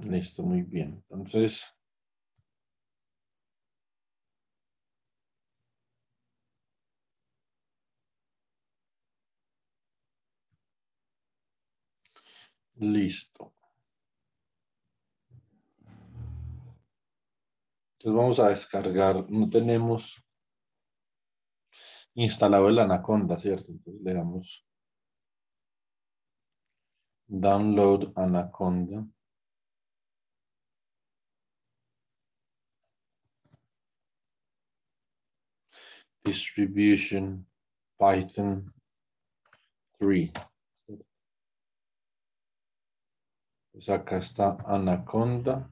Listo, muy bien. Entonces, listo. Entonces vamos a descargar. No tenemos instalado el Anaconda, ¿cierto? Entonces le damos download Anaconda. Distribution Python 3. Pues acá está Anaconda.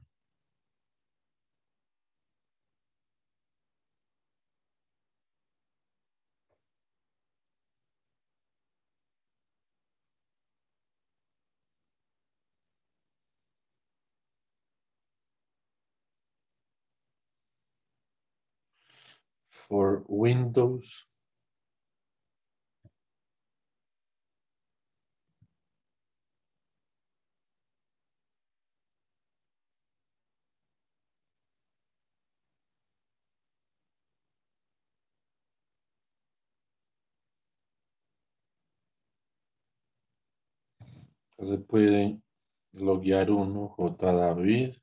For Windows. Entonces puede loguear uno, J. David.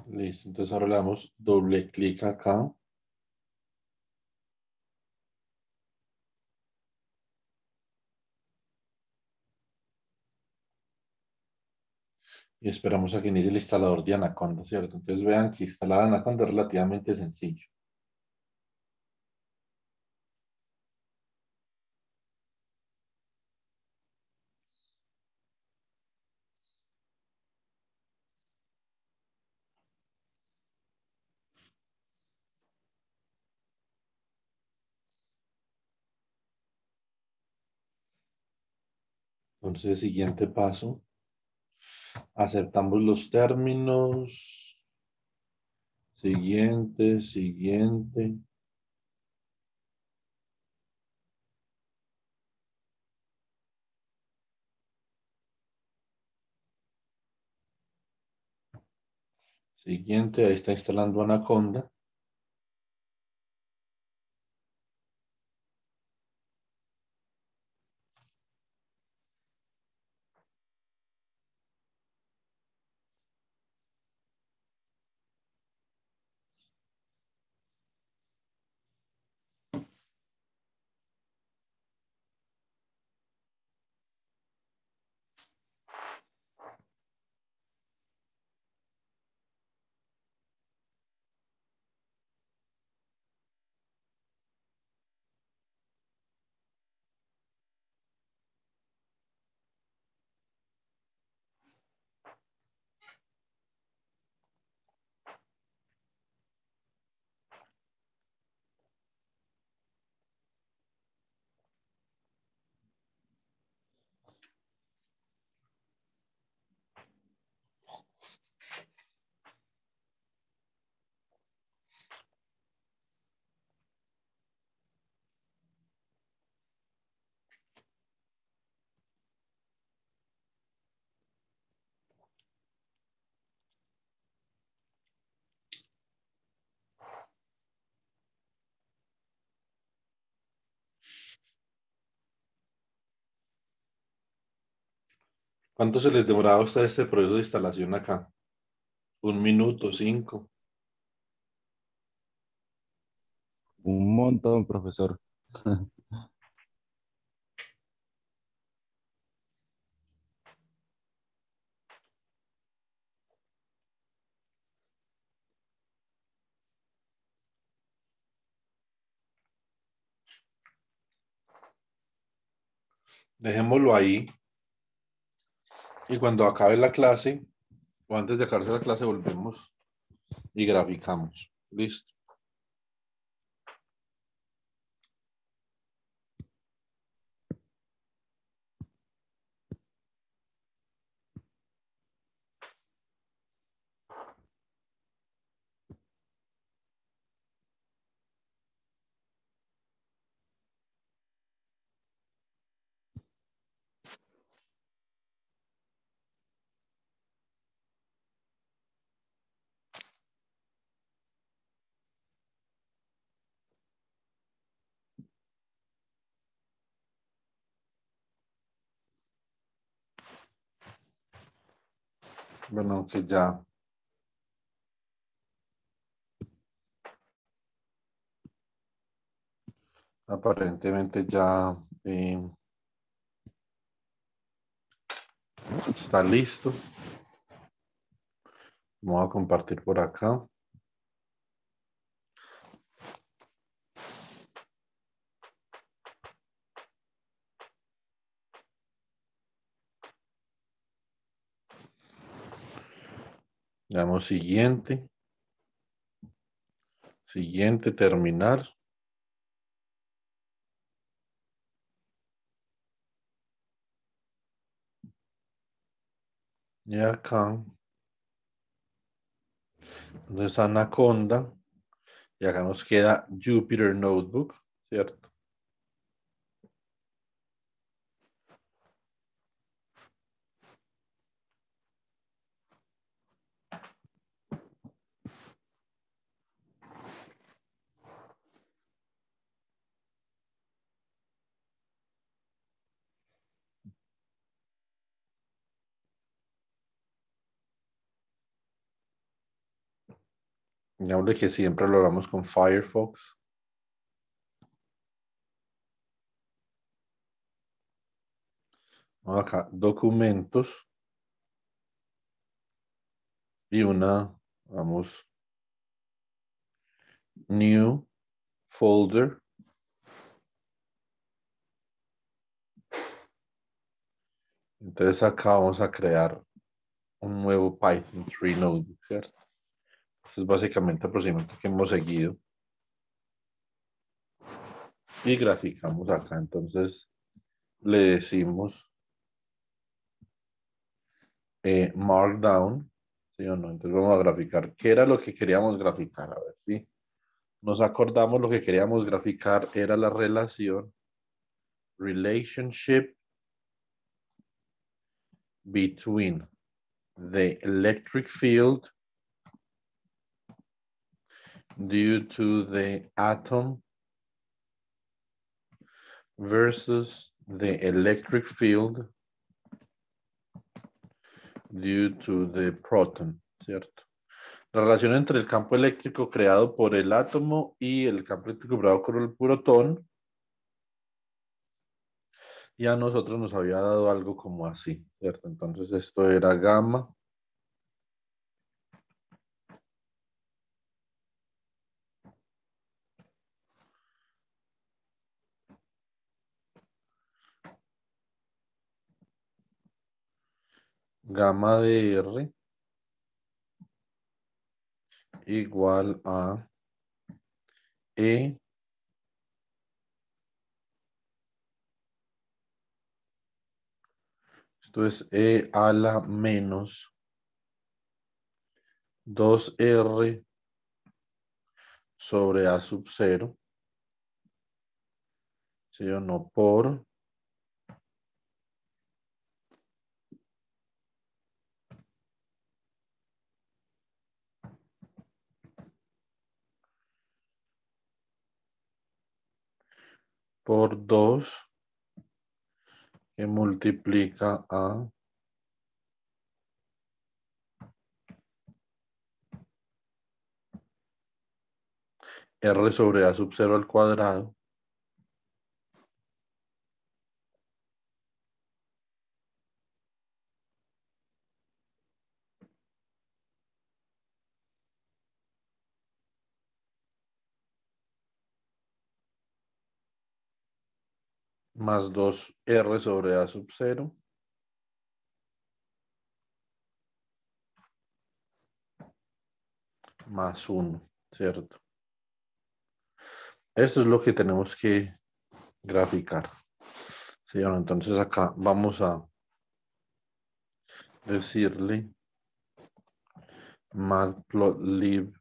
Listo. Entonces ahora le damos doble clic acá. Y esperamos a que inicie el instalador de Anaconda, ¿cierto? Entonces vean que instalar Anaconda es relativamente sencillo. Entonces, siguiente paso. Aceptamos los términos. Siguiente, siguiente. Siguiente, ahí está instalando Anaconda. ¿Cuánto se les demoraba a ustedes este proceso de instalación acá? 1 minuto, 5. Un montón, profesor. Dejémoslo ahí y cuando acabe la clase o antes de acabarse la clase volvemos y graficamos. Listo. Bueno, que ya aparentemente ya está listo. Vamos a compartir por acá. Le damos siguiente. Siguiente, terminar. Y acá, entonces Anaconda. Y acá nos queda Jupyter Notebook, ¿cierto? Digamos que siempre lo hagamos con Firefox. Vamos acá, documentos. Y vamos, new folder. Entonces acá vamos a crear un nuevo Python 3 Notebook, ¿cierto? Este es básicamente el procedimiento que hemos seguido. Y graficamos acá. Entonces le decimos Markdown, ¿sí o no? Entonces vamos a graficar. ¿Qué era lo que queríamos graficar? A ver, ¿sí? Nos acordamos lo que queríamos graficar era la relación relationship between the electric field due to the atom versus the electric field due to the proton, ¿cierto? La relación entre el campo eléctrico creado por el átomo y el campo eléctrico creado por el protón, y a nosotros nos había dado algo como así, ¿cierto? Entonces esto era gamma de R igual a E esto es E a la menos 2R sobre A sub 0, ¿sí o no? Por 2 que multiplica a R sobre A sub 0 al cuadrado. más 2R sobre A sub 0 más 1, ¿cierto? Esto es lo que tenemos que graficar. ¿Sí? Bueno, entonces acá vamos a decirle matplotlib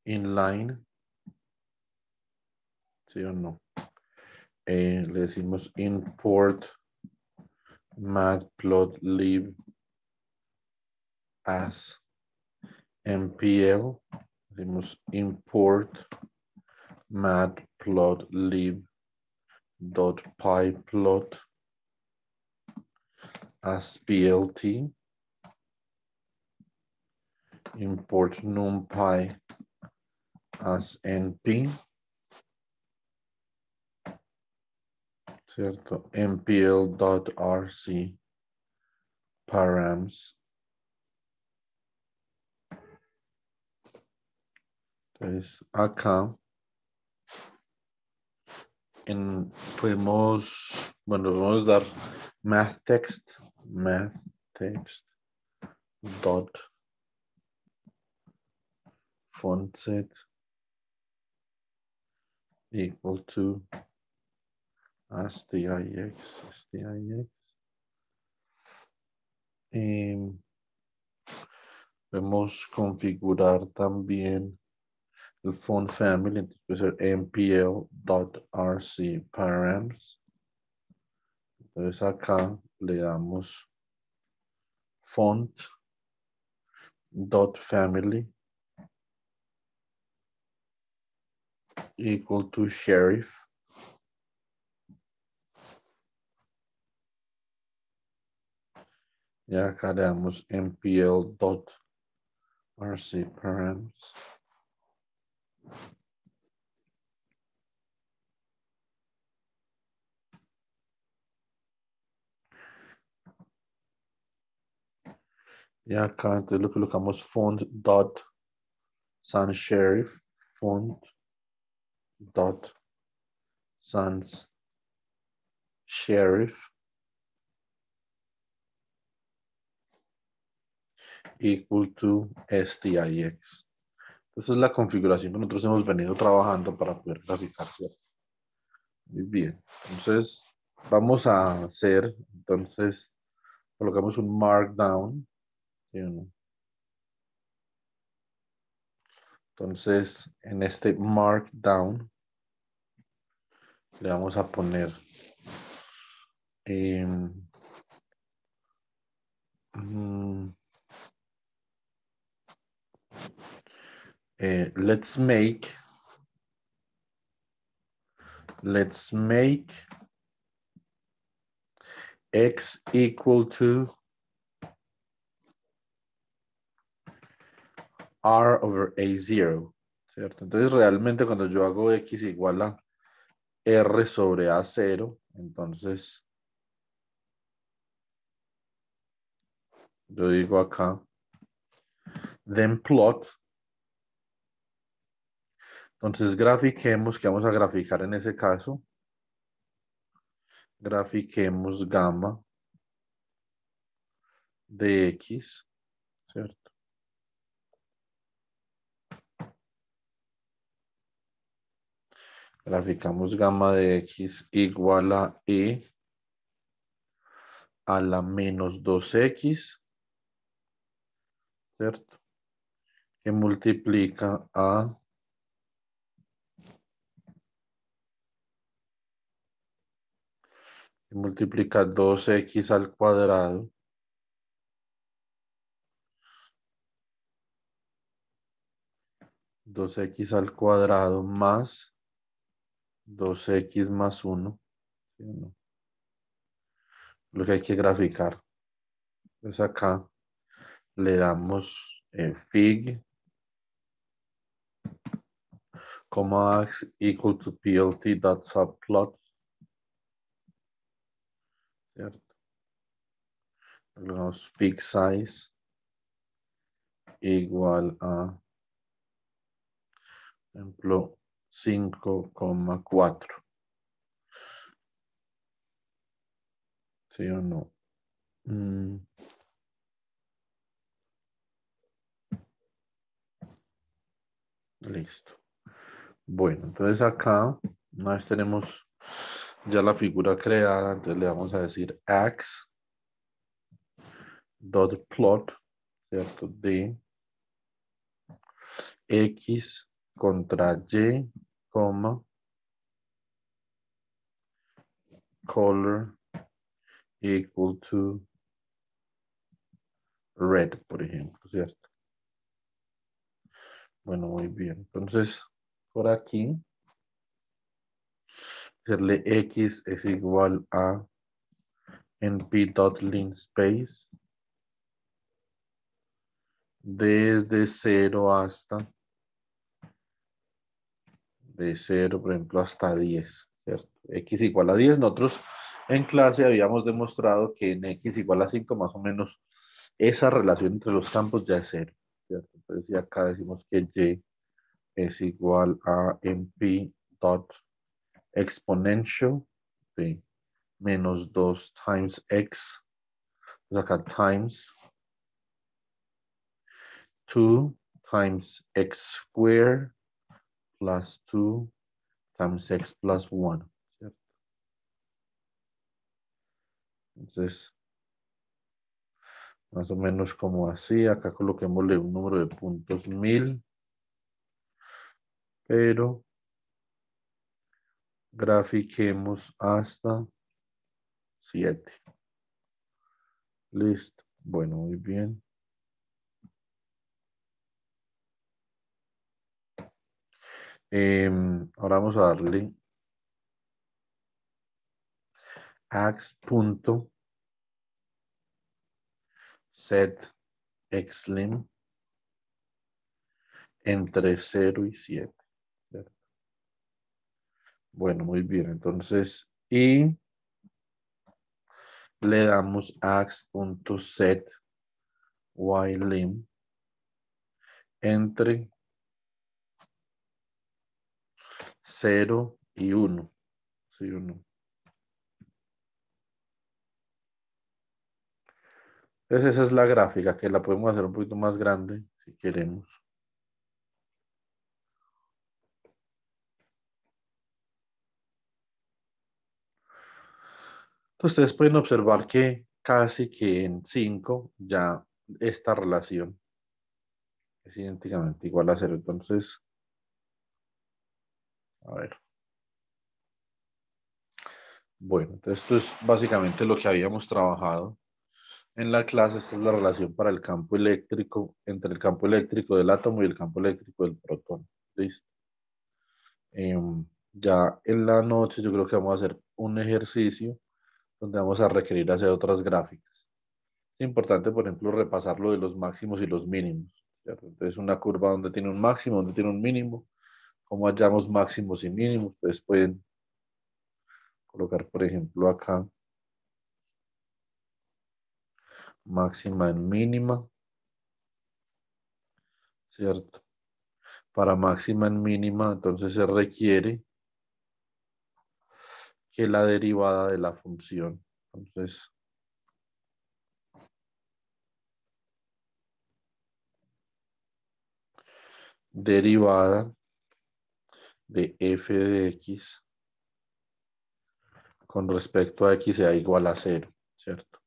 inline, ¿sí o no? Le decimos import matplotlib as mpl, decimos import matplotlib.pyplot as plt, import numpy as np, ¿cierto? mpl.rc params. Entonces acá podemos dar math text dot font set equal to stix. Podemos configurar también el font family, entonces puede ser mpl.rc params. Entonces acá le damos font dot family equal to sheriff. Y acá le damos mpl.rc params. Y acá entonces lo colocamos font dot sans sheriff, font dot sans sheriff equal to stix. Esa es la configuración que nosotros hemos venido trabajando para poder graficar, ¿cierto? Muy bien. Entonces, vamos a hacer, entonces, colocamos un markdown. ¿Sí o no? Entonces, en este markdown, le vamos a poner let's make x equal to r over a0, ¿cierto? Entonces realmente cuando yo hago x igual a r sobre a0, entonces yo digo acá then plot. Entonces grafiquemos, que vamos a graficar en ese caso. Grafiquemos gamma de x, ¿cierto? Graficamos gamma de x igual a e a la menos 2x, ¿cierto? Que multiplica a multiplica 2x al cuadrado más 2x más 1, ¿sí o no? Lo que hay que graficar. Entonces acá le damos fig, x equal to plt.subplot, ¿cierto? Le damos fig size igual a, por ejemplo, 5,4. ¿Sí o no? Listo. Bueno, entonces acá, una vez tenemos ya la figura creada, entonces le vamos a decir ax.plot, ¿cierto? De x contra y, coma, color equal to red, por ejemplo, ¿cierto? Bueno, muy bien. Entonces, por aquí, hacerle x es igual a np.linspace desde 0 hasta, de 0, por ejemplo, hasta 10, ¿cierto? X igual a 10. Nosotros en clase habíamos demostrado que en x igual a 5 más o menos esa relación entre los campos ya es 0, ¿cierto? Entonces, ya acá decimos que y es igual a np dot exponential de menos 2 times x, pues acá times 2 times x squared plus 2 times x plus 1, ¿cierto? Entonces, más o menos como así, acá coloquémosle un número de puntos 1000, pero grafiquemos hasta 7. Listo. Bueno, muy bien. Ahora vamos a darle ax.setXlim entre 0 y 7, ¿cierto? Bueno, muy bien. Entonces, y le damos ax.setYlim entre 0 y 1. ¿Sí o no? Entonces esa es la gráfica, que la podemos hacer un poquito más grande si queremos. Entonces, ustedes pueden observar que casi que en 5 ya esta relación es idénticamente igual a 0. Entonces, a ver. Bueno, entonces esto es básicamente lo que habíamos trabajado en la clase. Esta es la relación para el campo eléctrico, entre el campo eléctrico del átomo y el campo eléctrico del protón. ¿Listo? Ya en la noche yo creo que vamos a hacer un ejercicio donde vamos a requerir hacer otras gráficas. Es importante, por ejemplo, repasar lo de los máximos y los mínimos, ¿cierto? Entonces, una curva donde tiene un máximo, donde tiene un mínimo, cómo hallamos máximos y mínimos. Ustedes pueden colocar, por ejemplo, acá máxima en mínima, ¿cierto? Para máxima en mínima, entonces se requiere que la derivada de la función. Entonces, derivada de f de x con respecto a x sea igual a 0, ¿cierto?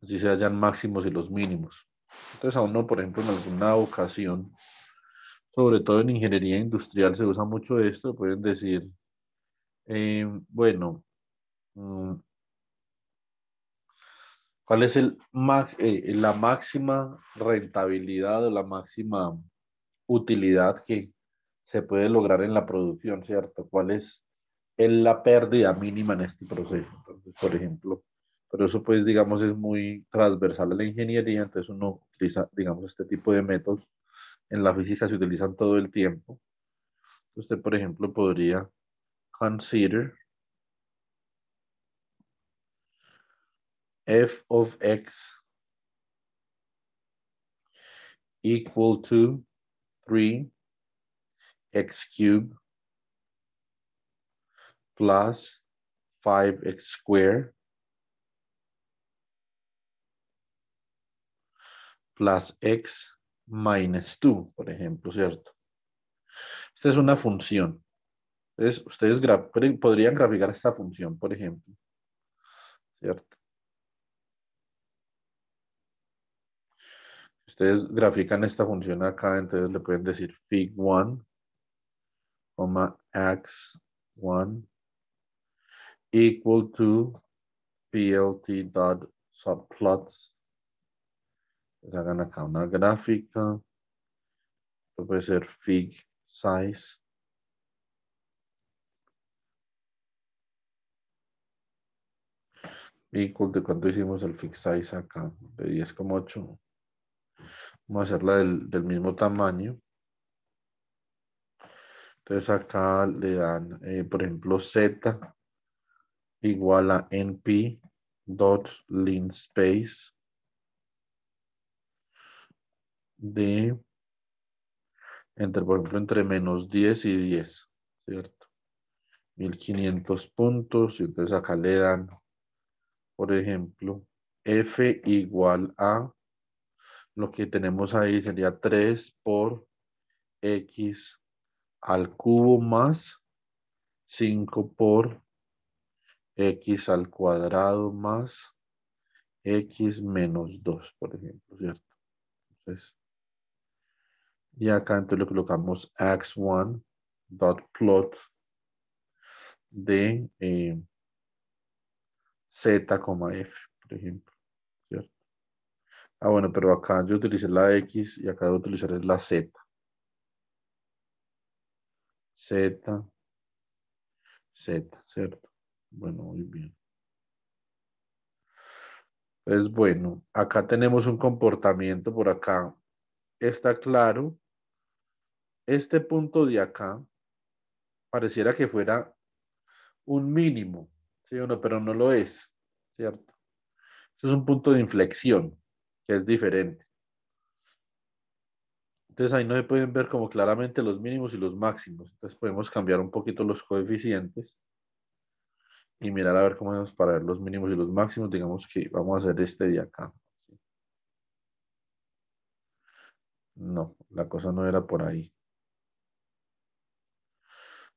Así se hallan máximos y los mínimos. Entonces, a uno, por ejemplo, en alguna ocasión, sobre todo en ingeniería industrial, se usa mucho esto. Pueden decir, bueno, mm, ¿cuál es la máxima rentabilidad o la máxima utilidad que se puede lograr en la producción, ¿cierto? ¿Cuál es la pérdida mínima en este proceso? Entonces, por ejemplo, pero eso pues digamos es muy transversal a la ingeniería, entonces uno utiliza, digamos, este tipo de métodos. En la física se utilizan todo el tiempo. Usted, por ejemplo, podría consider f of x equal to 3x cubed plus 5x squared plus x minus 2, por ejemplo, ¿cierto? Esta es una función. Entonces, ustedes podrían graficar esta función, por ejemplo, ¿cierto? Ustedes grafican esta función acá, entonces le pueden decir fig1, x1 equal to plt.subplots. Hagan acá una gráfica. Esto puede ser fig size. Equal de cuánto hicimos el fig size acá, de 10,8. Vamos a hacerla del mismo tamaño. Entonces acá le dan, por ejemplo, z igual a np dot linspace de por ejemplo, entre menos 10 y 10, ¿cierto? 1500 puntos. Y entonces acá le dan, por ejemplo, f igual a, lo que tenemos ahí sería 3 por x al cubo más 5 por x al cuadrado más x menos 2, por ejemplo, ¿cierto? Entonces, y acá entonces le colocamos x1 dot plot de z, f, por ejemplo, ¿cierto? Ah, bueno, pero acá yo utilicé la x y acá voy a utilizar es la z. Z, Z, ¿cierto? Bueno, muy bien. Entonces, bueno, acá tenemos un comportamiento por acá. Está claro. Este punto de acá pareciera que fuera un mínimo, ¿sí o no? Pero no lo es, ¿cierto? Esto es un punto de inflexión, que es diferente. Entonces ahí no se pueden ver como claramente los mínimos y los máximos. Entonces podemos cambiar un poquito los coeficientes y mirar a ver cómo vamos para ver los mínimos y los máximos. Digamos que vamos a hacer este de acá. No, la cosa no era por ahí.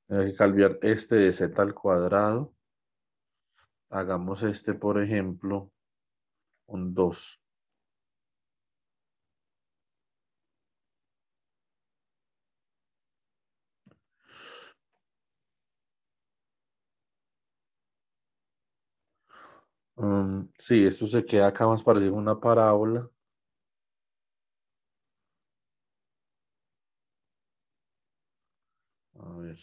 Hay que cambiar este de z al cuadrado. Hagamos este, por ejemplo, un 2. Sí, esto se queda acá más parecido a una parábola. A ver.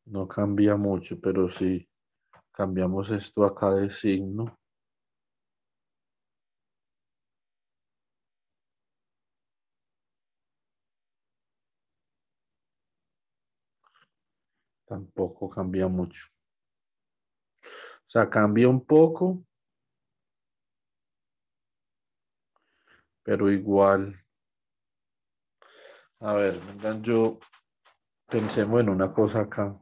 No cambia mucho, pero si cambiamos esto acá de signo, tampoco cambia mucho. O sea, cambia un poco, pero igual. A ver, vengan, yo pensemos en una cosa acá,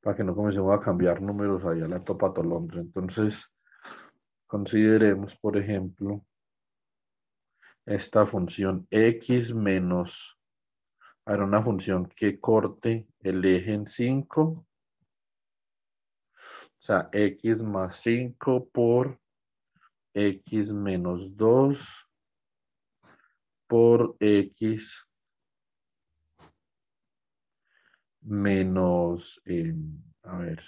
para que no comencemos a cambiar números ahí a la topa tolondra. Entonces, consideremos, por ejemplo, esta función x menos, era una función que corte el eje en 5, o sea, x más 5 por x menos 2 por x menos, a ver,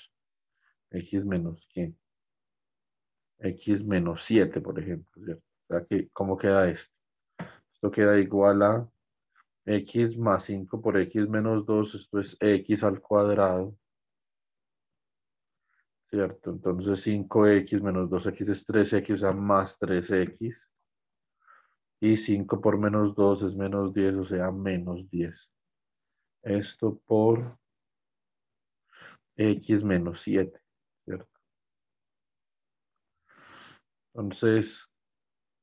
x menos ¿qué? X menos 7, por ejemplo, ¿cierto? O sea, que, ¿cómo queda esto? Esto queda igual a x más 5 por x menos 2, esto es x al cuadrado, ¿cierto? Entonces 5x menos 2x es 3x, o sea, más 3x. Y 5 por menos 2 es menos 10, o sea, menos 10. Esto por x menos 7, ¿cierto? Entonces,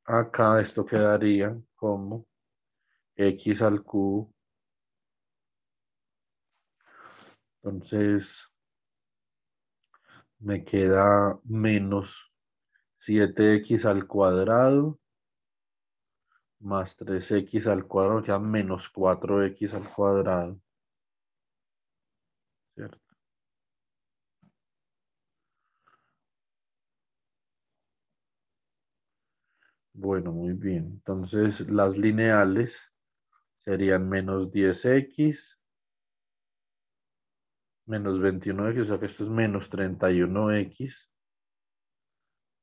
acá esto quedaría como x al cubo Entonces me queda menos 7x al cuadrado más 3x al cuadrado, me queda menos 4x al cuadrado, ¿cierto? Bueno, muy bien. Entonces las lineales serían menos 10x, menos 21x, o sea que esto es menos 31x,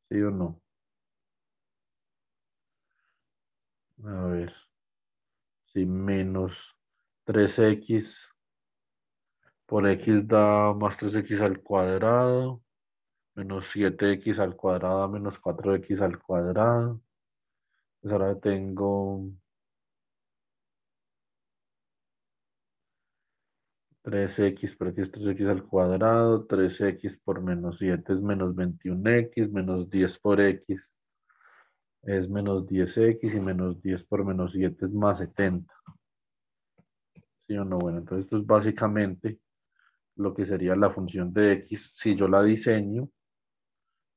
¿sí o no? A ver, si menos 3x por x da más 3x al cuadrado, menos 7x al cuadrado, menos 4x al cuadrado. Pues ahora tengo 3x por aquí es 3x al cuadrado, 3x por menos 7 es menos 21x, menos 10 por x es menos 10x y menos 10 por menos 7 es más 70. ¿Sí o no? Bueno, entonces esto es básicamente lo que sería la función de x si yo la diseño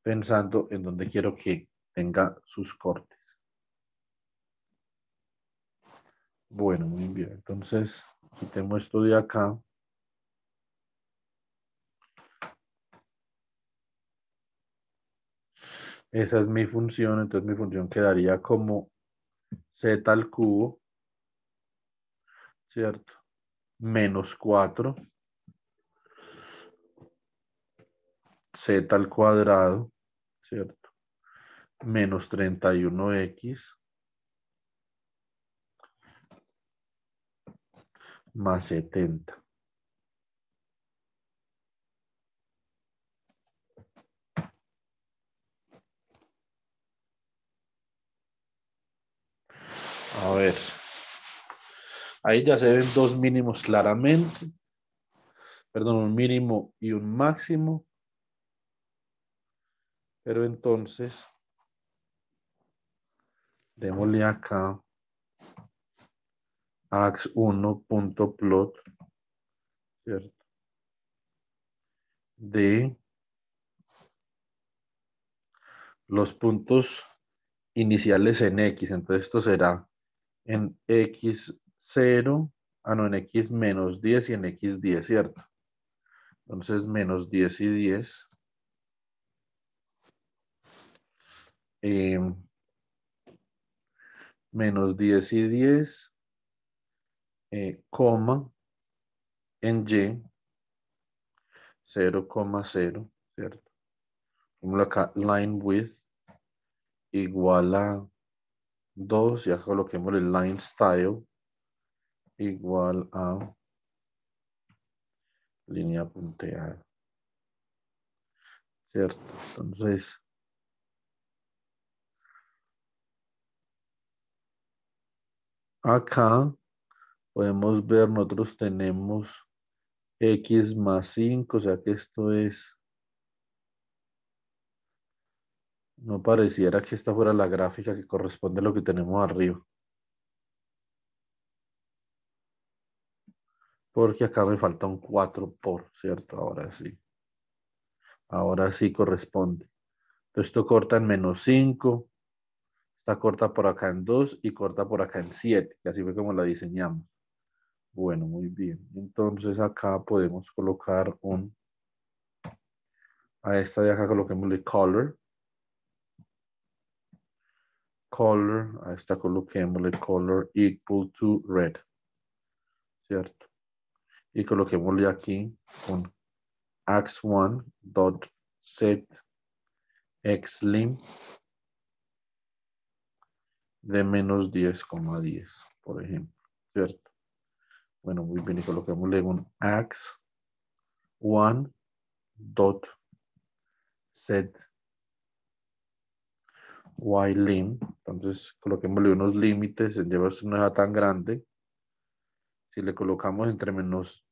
pensando en donde quiero que tenga sus cortes. Bueno, muy bien. Entonces, quitemos esto de acá. Esa es mi función, entonces mi función quedaría como z al cubo, ¿cierto? Menos 4, z al cuadrado, ¿cierto? Menos 31x más 70. A ver, ahí ya se ven dos mínimos claramente, perdón, un mínimo y un máximo, pero entonces, démosle acá ax1.plot, ¿cierto? De los puntos iniciales en x, entonces esto será en x0, no, en x menos 10 y en x10, ¿cierto? Entonces menos 10 y 10, eh, menos 10 y 10, coma, en y, 0,0, ¿cierto? Como acá, line width igual a 2, ya coloquemos el line style igual a línea punteada, ¿cierto? Entonces, acá podemos ver, nosotros tenemos x más 5, o sea que esto es, no pareciera que esta fuera la gráfica que corresponde a lo que tenemos arriba, porque acá me falta un 4 por, ¿cierto? Ahora sí corresponde. Entonces esto corta en menos 5, esta corta por acá en 2 y corta por acá en 7, que así fue como la diseñamos. Bueno, muy bien. Entonces acá podemos colocar a esta de acá coloquémosle color. Color, a esta coloquémosle color equal to red, ¿cierto? Y coloquémosle aquí un ax1 dot set xlim de menos 10,10, por ejemplo, ¿cierto? Bueno, muy bien, y coloquémosle un ax1 dot set ylim, entonces coloquémosle unos límites, lleva una tan grande, si le colocamos entre menos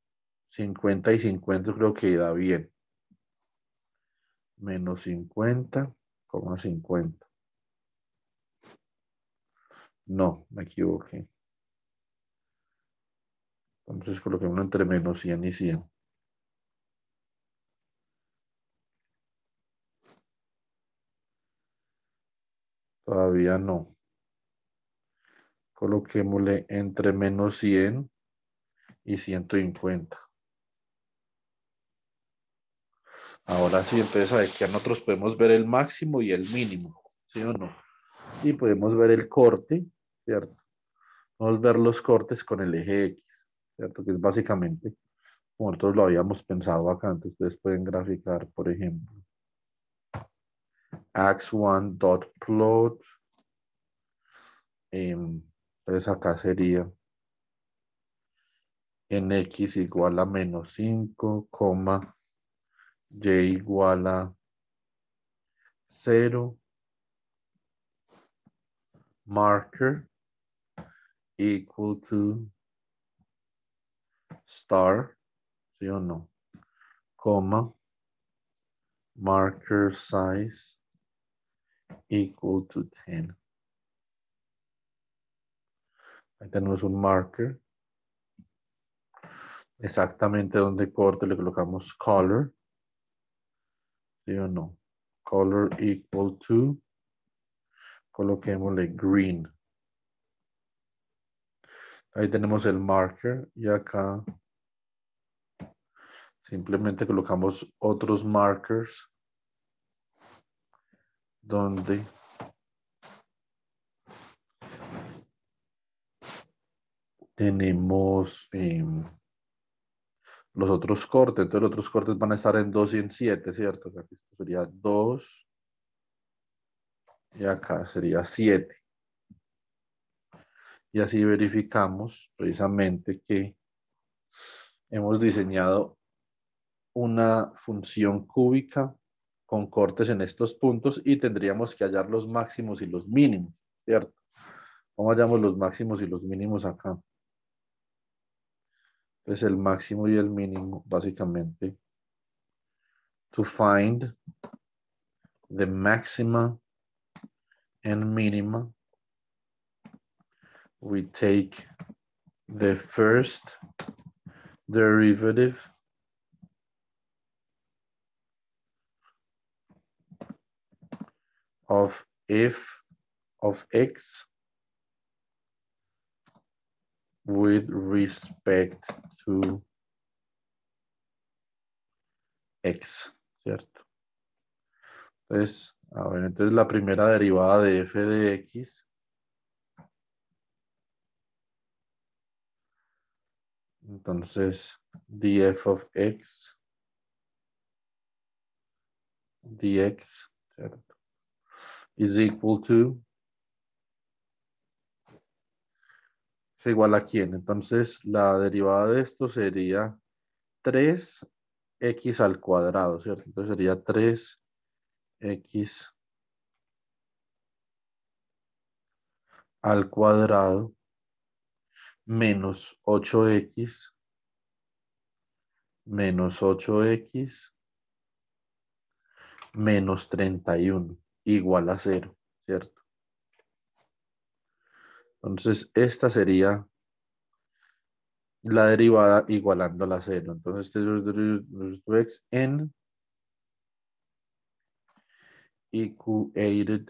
50 y 50 creo que da bien, menos 50,50. No, me equivoqué. Entonces coloquémoslo entre menos 100 y 100. Todavía no. Coloquémosle entre menos 100 y 150. Ahora sí, entonces aquí nosotros podemos ver el máximo y el mínimo, ¿sí o no? Y podemos ver el corte, ¿cierto? Podemos ver los cortes con el eje X, ¿cierto? Que es básicamente, como nosotros lo habíamos pensado acá, entonces ustedes pueden graficar, por ejemplo, x1.plot, entonces acá sería en X igual a menos 5, Y igual a 0, marker equal to star, ¿sí o no? Coma, marker size equal to 10. Ahí tenemos un marker. Exactamente donde corte le colocamos color, ¿sí o no? Color equal to, coloquémosle green. Ahí tenemos el marker y acá simplemente colocamos otros markers donde tenemos los otros cortes. Entonces los otros cortes van a estar en 2 y en 7, ¿cierto? O sea, que esto sería 2 y acá sería 7. Y así verificamos precisamente que hemos diseñado una función cúbica con cortes en estos puntos y tendríamos que hallar los máximos y los mínimos, ¿cierto? ¿Cómo hallamos los máximos y los mínimos acá? Pues el máximo y el mínimo, básicamente, to find the maxima and minima, we take the first derivative of f of x with respect to x, ¿cierto? Entonces, a ver, entonces la primera derivada de f de x, entonces df of x dx, ¿cierto? Is equal to, es igual a quién. Entonces, la derivada de esto sería 3x al cuadrado, ¿cierto? Entonces sería 3x al cuadrado menos 8x menos 8x menos 31 igual a 0, ¿cierto? Entonces, esta sería la derivada igualando a la 0. Entonces, este es x en equated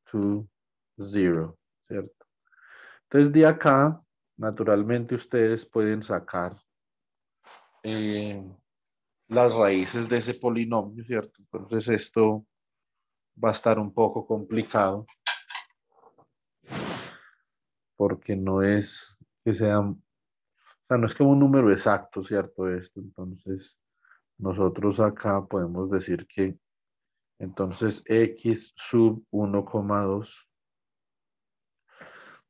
to 0, ¿cierto? Entonces, de acá, naturalmente, ustedes pueden sacar eh, las raíces de ese polinomio, ¿cierto? Entonces, esto va a estar un poco complicado porque no es que sea, o sea, no es como un número exacto, ¿cierto? Esto, entonces, nosotros acá podemos decir que entonces x sub 1,2,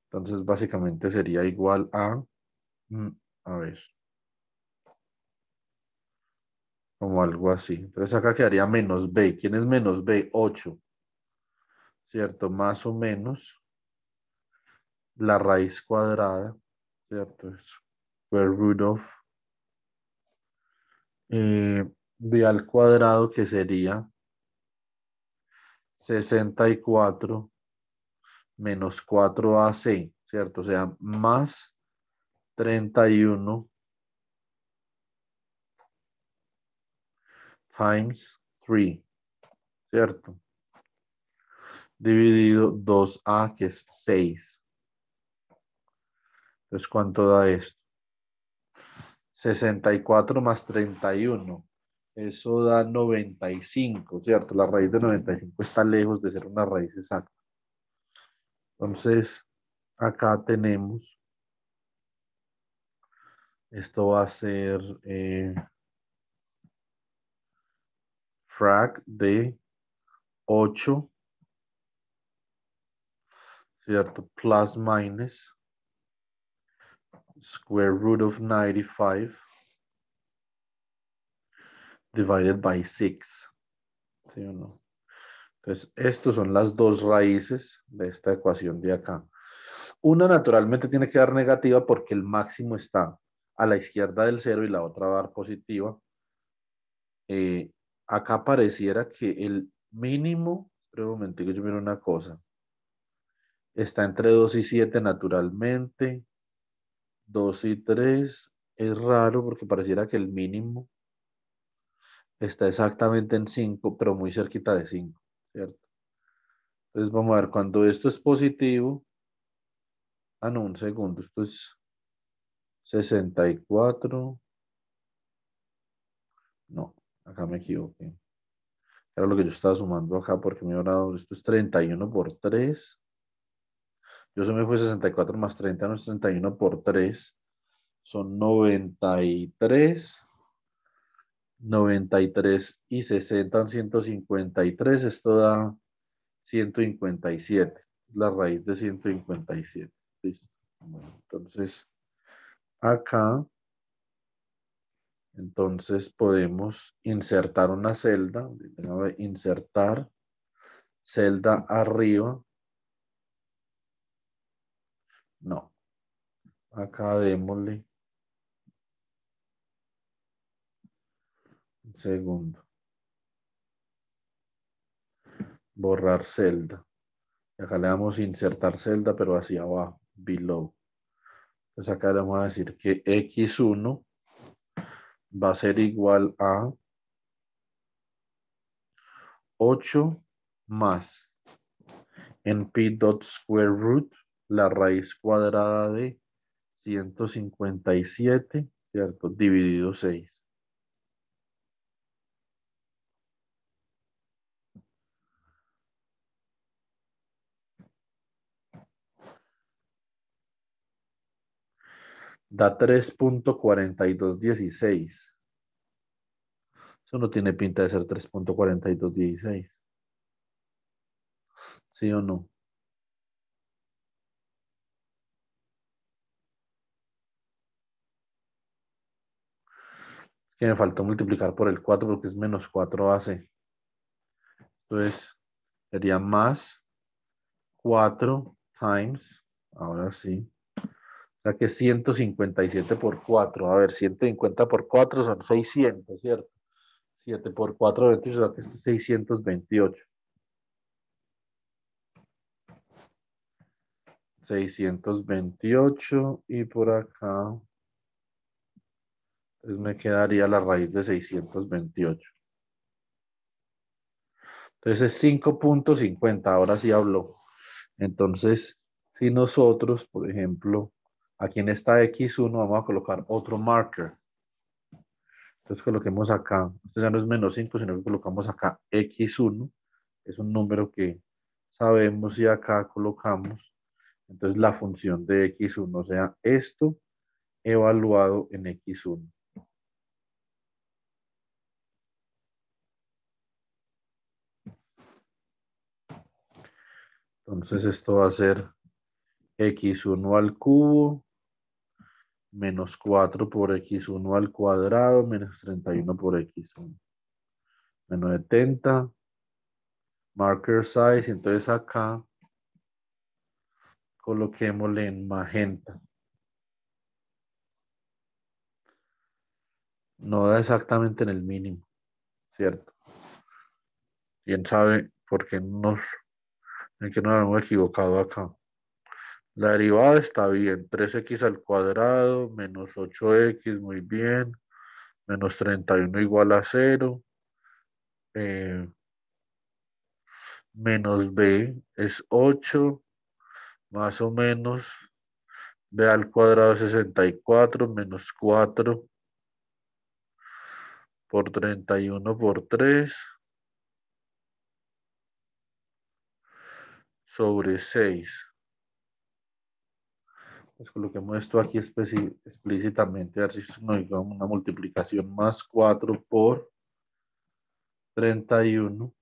entonces básicamente sería igual a ver, como algo así. Entonces acá quedaría menos b. ¿Quién es menos b? 8, ¿cierto? Más o menos la raíz cuadrada, ¿cierto? Es square root of b al cuadrado, que sería 64 menos 4ac, ¿cierto? O sea, más 31 times 3, ¿cierto? dividido 2a, que es 6. Entonces, ¿cuánto da esto? 64 más 31. Eso da 95, ¿cierto? La raíz de 95 está lejos de ser una raíz exacta. Entonces, acá tenemos, esto va a ser frac de 8, ¿cierto? Plus minus square root of 95 divided by 6. ¿Sí o no? Entonces, estas son las dos raíces de esta ecuación de acá. Una naturalmente tiene que dar negativa porque el máximo está a la izquierda del cero y la otra va a dar positiva. Acá pareciera que el mínimo, espera un momentico, yo miro una cosa, está entre 2 y 7 naturalmente, 2 y 3 es raro porque pareciera que el mínimo está exactamente en 5, pero muy cerquita de 5, ¿cierto? Entonces vamos a ver, cuando esto es positivo, no, un segundo, esto es 64, no, acá me equivoqué. Era lo que yo estaba sumando acá porque me había dado, esto es 31 por 3. Yo se me fue 64 más 30, no es 31 por 3. Son 93. 93 y 60 son 153. Esto da 157. La raíz de 157. Listo. Bueno, entonces, acá, entonces podemos insertar una celda. Insertar celda arriba. No. Acá démosle un segundo. Borrar celda. Y acá le damos insertar celda, pero hacia abajo, below. Entonces acá le vamos a decir que x1 va a ser igual a 8 más en p dot square root, la raíz cuadrada de 157, ¿cierto? Dividido 6. Da 3.4216. Eso no tiene pinta de ser 3.4216. ¿Sí o no? Es que me faltó multiplicar por el 4 porque es menos 4ac. Entonces sería más 4 times, ahora sí. O sea que 157 por 4. A ver, 150 por 4 son 600, ¿cierto? 7 por 4, 28, o sea que esto es 628. 628 y por acá, pues me quedaría la raíz de 628. Entonces es 5.50, ahora sí habló. Entonces, si nosotros, por ejemplo, aquí en esta X1 vamos a colocar otro marker. Entonces coloquemos acá, esto ya no es menos 5, sino que colocamos acá X1, es un número que sabemos y acá colocamos, entonces la función de X1, o sea, esto evaluado en X1. Entonces esto va a ser X1 al cubo, menos 4 por X1 al cuadrado, menos 31 por X1. Menos 70, marker size, entonces acá coloquémosle en magenta. No da exactamente en el mínimo, ¿cierto? ¿Quién sabe por qué en qué nos hemos equivocado acá? La derivada está bien, 3x al cuadrado, menos 8x, muy bien, menos 31 igual a 0. menos b es 8, más o menos b al cuadrado es 64, menos 4 por 31 por 3 sobre 6. Pues coloquemos esto aquí explícitamente, a ver si nos da una multiplicación más 4 por 31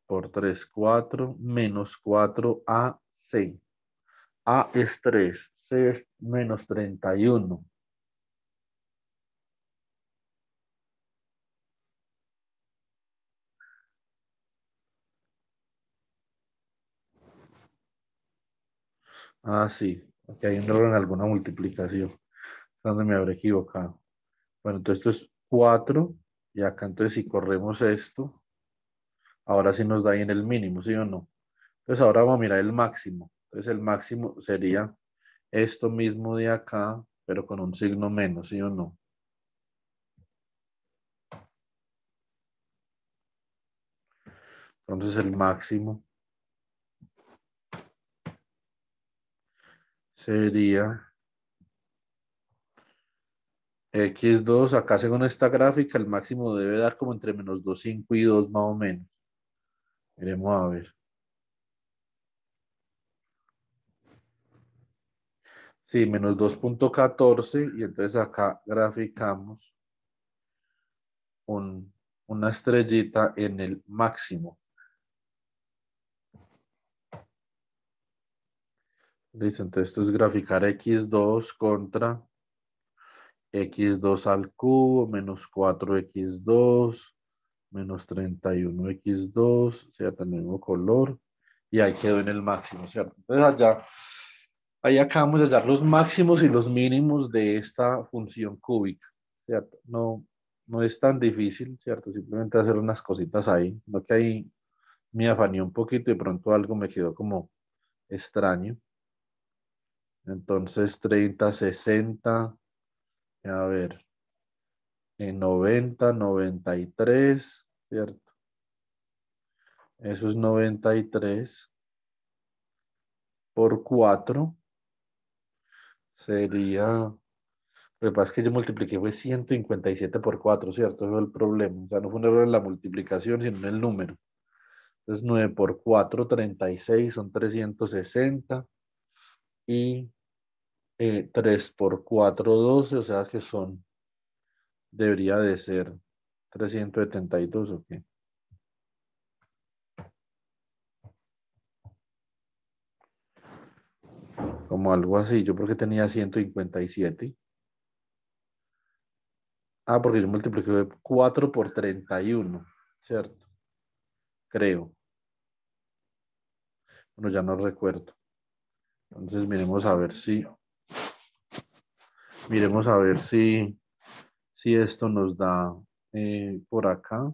por 3, 4, menos 4ac. A es 3, C es menos 31. Ah, sí, aquí hay un error en alguna multiplicación, donde me habré equivocado. Bueno, entonces esto es 4, y acá entonces si corremos esto, ahora sí nos da ahí en el mínimo, ¿sí o no? Entonces ahora vamos a mirar el máximo. Entonces el máximo sería esto mismo de acá, pero con un signo menos, ¿sí o no? Entonces el máximo sería x2, acá según esta gráfica, el máximo debe dar como entre menos 2,5 y 2 más o menos. Miremos a ver. Sí, menos 2,14, y entonces acá graficamos una estrellita en el máximo. Listo, entonces esto es graficar x2 contra x2 al cubo menos 4x2 menos 31x2, ¿cierto? El mismo color. Y ahí quedó en el máximo, ¿cierto? Entonces ahí acabamos de hallar los máximos y los mínimos de esta función cúbica, ¿cierto? No es tan difícil, ¿cierto? Simplemente hacer unas cositas ahí. No que ahí me afané un poquito y de pronto algo me quedó como extraño. Entonces 30, 60, a ver, en 90, 93, ¿cierto? Eso es 93 por 4, sería, lo que pasa es que yo multipliqué fue 157 por 4, ¿cierto? Ese fue el problema. O sea, no fue un error en la multiplicación, sino en el número. Entonces 9 por 4, 36, son 360. Y 3 por 4, 12, o sea que debería de ser 372, ¿o qué? Como algo así, yo porque tenía 157. Ah, porque yo multipliqué 4 por 31, ¿cierto? Creo. Bueno, ya no recuerdo. Entonces miremos a ver si esto nos da por acá.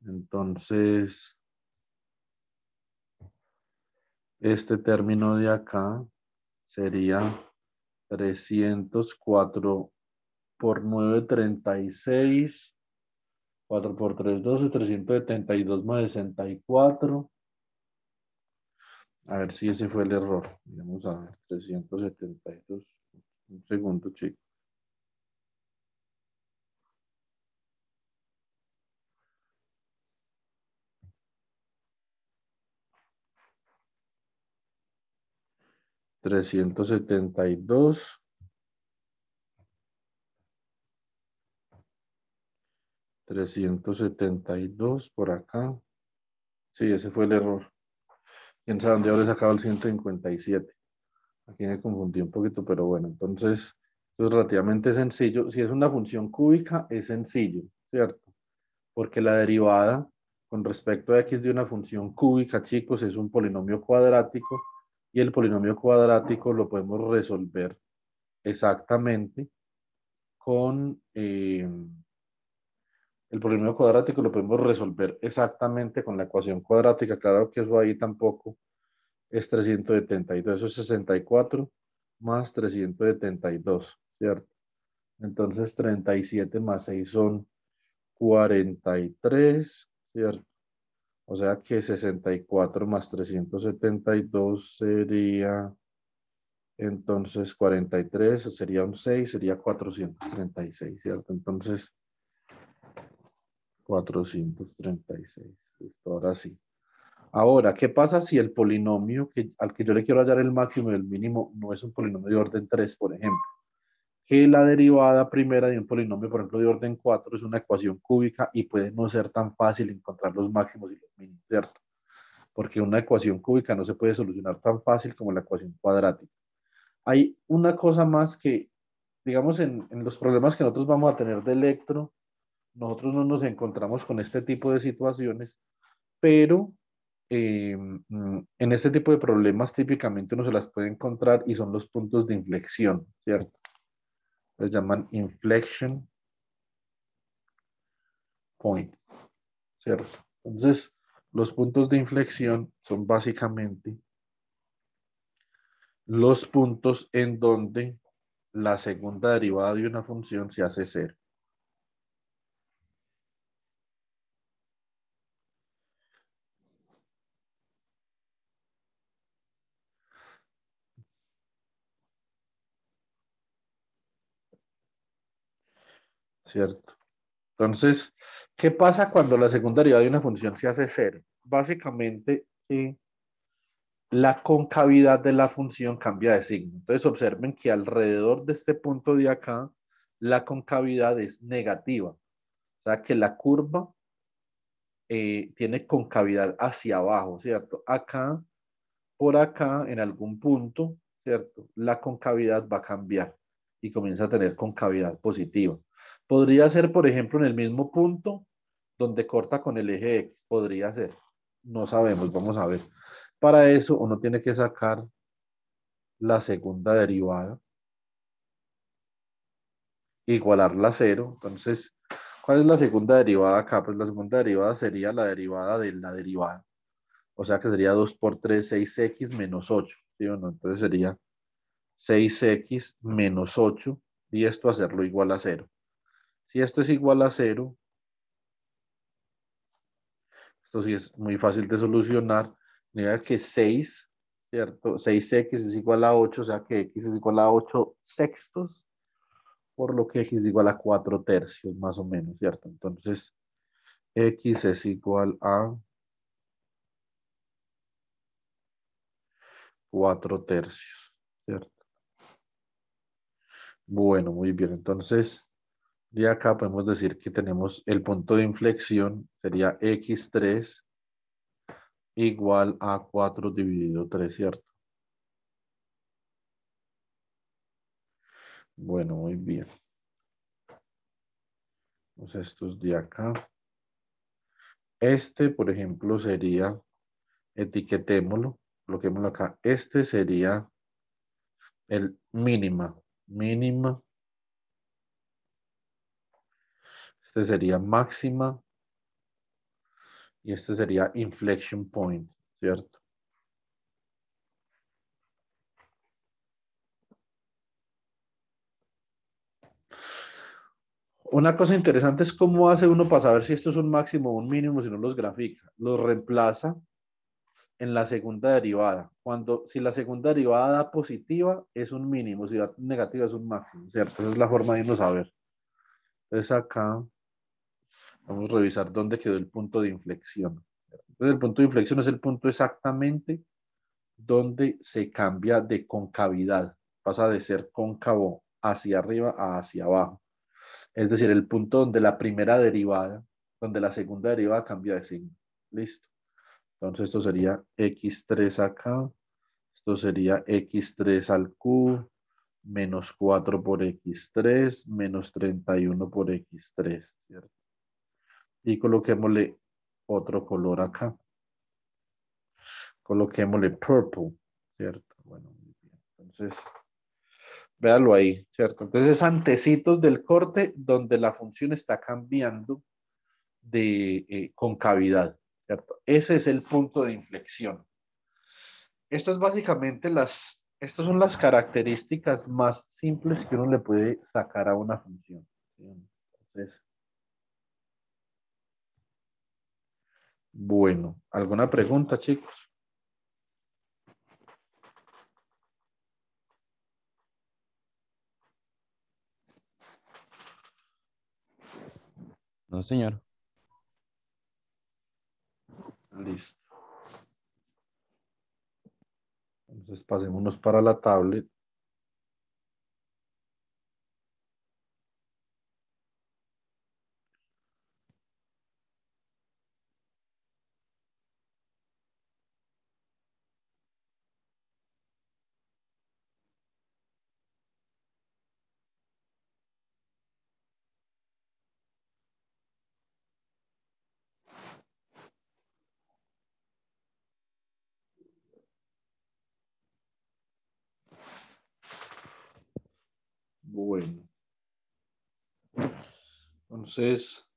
Entonces, este término de acá sería 304 por 9, 36. 4 por 3, 12, 372 más 64. A ver si ese fue el error. Vamos a ver, 372. Un segundo, chicos. 372. 372 por acá. Sí, ese fue el error. Quién sabe dónde habré sacado el 157. Aquí me confundí un poquito, pero bueno, entonces esto es relativamente sencillo. Si es una función cúbica, es sencillo, ¿cierto? Porque la derivada con respecto a x de una función cúbica, chicos, es un polinomio cuadrático, y el polinomio cuadrático lo podemos resolver exactamente con el polinomio cuadrático lo podemos resolver exactamente con la ecuación cuadrática. Claro que eso ahí tampoco es 372, eso es 64 más 372, ¿cierto? Entonces 37 más 6 son 43, ¿cierto? O sea que 64 más 372 sería, entonces 43, sería un 6, sería 436, ¿cierto? Entonces, 436. Listo, ahora sí. Ahora, ¿qué pasa si el polinomio al que yo le quiero hallar el máximo y el mínimo no es un polinomio de orden 3, por ejemplo? Que la derivada primera de un polinomio, por ejemplo, de orden 4 es una ecuación cúbica y puede no ser tan fácil encontrar los máximos y los mínimos, ¿cierto? Porque una ecuación cúbica no se puede solucionar tan fácil como la ecuación cuadrática. Hay una cosa más que, digamos, en los problemas que nosotros vamos a tener de electro, nosotros no nos encontramos con este tipo de situaciones, pero en este tipo de problemas típicamente uno se las puede encontrar y son los puntos de inflexión, ¿cierto? Les llaman inflection point, ¿cierto? Entonces, los puntos de inflexión son básicamente los puntos en donde la segunda derivada de una función se hace cero. ¿Cierto? Entonces, ¿qué pasa cuando la segunda derivada de una función se hace cero? Básicamente, la concavidad de la función cambia de signo. Entonces, observen que alrededor de este punto de acá, la concavidad es negativa. O sea, que la curva tiene concavidad hacia abajo, ¿cierto? Acá, por acá, en algún punto, ¿cierto? La concavidad va a cambiar y comienza a tener concavidad positiva. Podría ser, por ejemplo, en el mismo punto donde corta con el eje X. Podría ser. No sabemos, vamos a ver. Para eso uno tiene que sacar la segunda derivada, igualarla a cero. Entonces, ¿cuál es la segunda derivada acá? Pues la segunda derivada sería la derivada de la derivada. O sea que sería 2 por 3, 6x menos 8. ¿Sí o no? Entonces sería 6x menos 8 y esto hacerlo igual a cero. Si esto es igual a cero, esto sí es muy fácil de solucionar. Mira que 6, ¿cierto? 6x es igual a 8, o sea que x es igual a 8 sextos, por lo que x es igual a 4 tercios, más o menos, ¿cierto? Entonces, x es igual a 4 tercios, ¿cierto? Bueno, muy bien. Entonces, de acá podemos decir que tenemos el punto de inflexión, sería x3 igual a 4 dividido 3, ¿cierto? Bueno, muy bien. Entonces, estos de acá. Este, por ejemplo, sería, etiquetémoslo, coloquémoslo acá. Este sería el mínima. Mínima. Este sería máxima. Y este sería inflection point, ¿cierto? Una cosa interesante es cómo hace uno para saber si esto es un máximo o un mínimo, si no los grafica. Los reemplaza en la segunda derivada. Si la segunda derivada da positiva, es un mínimo. Si da negativa, es un máximo, ¿cierto? Esa es la forma de uno saber. Entonces acá vamos a revisar dónde quedó el punto de inflexión. Entonces el punto de inflexión es el punto exactamente donde se cambia de concavidad. Pasa de ser cóncavo hacia arriba a hacia abajo. Es decir, el punto donde la primera derivada, donde la segunda derivada cambia de signo. Listo. Entonces esto sería x3 acá. Esto sería x3 al cubo menos 4 por x3 menos 31 por x3, ¿cierto? Y coloquémosle otro color acá. Coloquémosle purple, ¿cierto? Bueno, muy bien. Entonces, véalo ahí, ¿cierto? Entonces es antecitos del corte donde la función está cambiando de concavidad, ¿cierto? Ese es el punto de inflexión. Esto es básicamente estas son las características más simples que uno le puede sacar a una función. ¿Sí? Entonces, Bueno, ¿alguna pregunta, chicos? No, señor. Listo. Entonces pasémonos para la tablet. Bueno, entonces,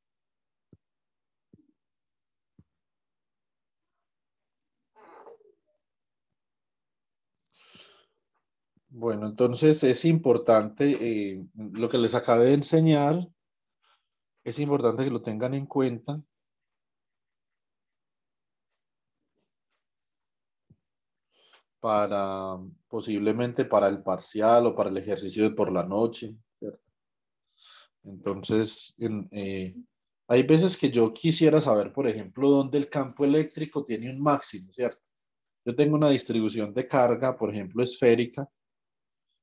bueno, entonces es importante lo que les acabé de enseñar, es importante que lo tengan en cuenta para posiblemente para el parcial o para el ejercicio de por la noche, ¿cierto? Entonces, hay veces que yo quisiera saber, por ejemplo, dónde el campo eléctrico tiene un máximo, ¿cierto? Yo tengo una distribución de carga, por ejemplo, esférica,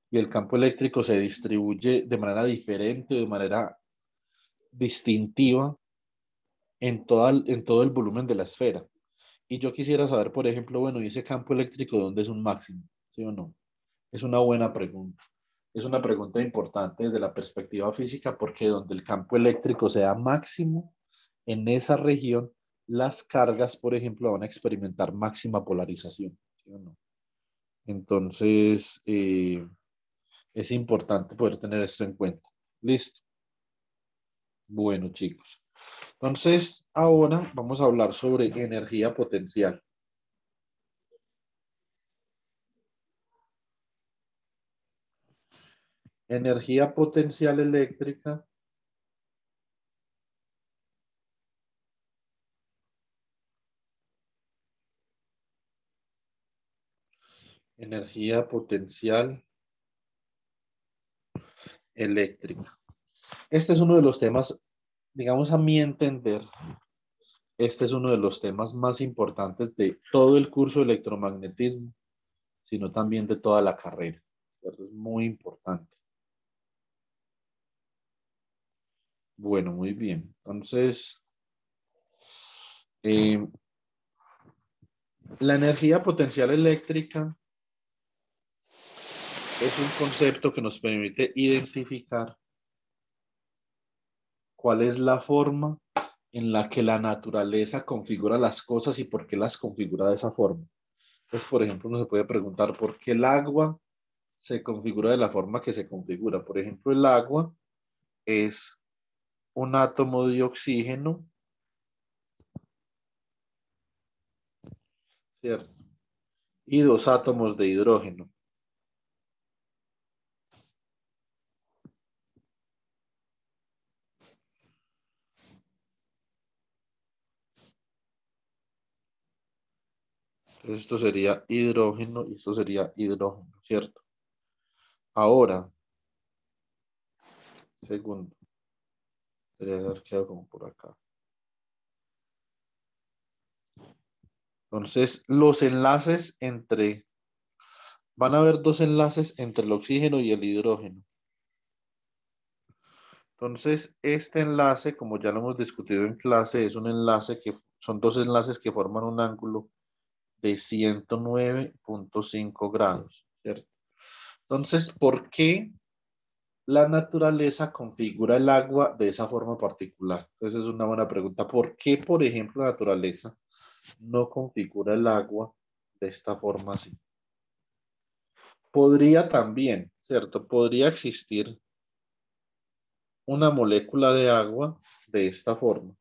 y el campo eléctrico se distribuye de manera diferente, de manera distintiva en todo el volumen de la esfera. Y yo quisiera saber, por ejemplo, bueno, ¿y ese campo eléctrico dónde es un máximo? ¿Sí o no? Es una buena pregunta. Es una pregunta importante desde la perspectiva física porque donde el campo eléctrico sea máximo, en esa región, las cargas, por ejemplo, van a experimentar máxima polarización. ¿Sí o no? Entonces, es importante poder tener esto en cuenta. Listo. Bueno, chicos. Entonces, ahora vamos a hablar sobre energía potencial. Energía potencial eléctrica. Energía potencial eléctrica. Este es uno de los temas, digamos a mi entender, este es uno de los temas más importantes de todo el curso de electromagnetismo, sino también de toda la carrera. Eso es muy importante. Bueno, muy bien. Entonces, eh, la energía potencial eléctrica es un concepto que nos permite identificar cuál es la forma en la que la naturaleza configura las cosas y por qué las configura de esa forma. Entonces, por ejemplo, uno se puede preguntar por qué el agua se configura de la forma que se configura. Por ejemplo, el agua es un átomo de oxígeno, ¿cierto? Y dos átomos de hidrógeno. Entonces, esto sería hidrógeno y esto sería hidrógeno, ¿cierto? Ahora, segundo, debería haber quedado como por acá. Entonces, los enlaces entre, van a haber dos enlaces entre el oxígeno y el hidrógeno. Entonces, este enlace, como ya lo hemos discutido en clase, es un enlace que son dos enlaces que forman un ángulo de 109.5 grados, ¿cierto? Entonces, ¿por qué la naturaleza configura el agua de esa forma particular? Entonces, es una buena pregunta. ¿Por qué, por ejemplo, la naturaleza no configura el agua de esta forma así? Podría también, ¿cierto? Podría existir una molécula de agua de esta forma.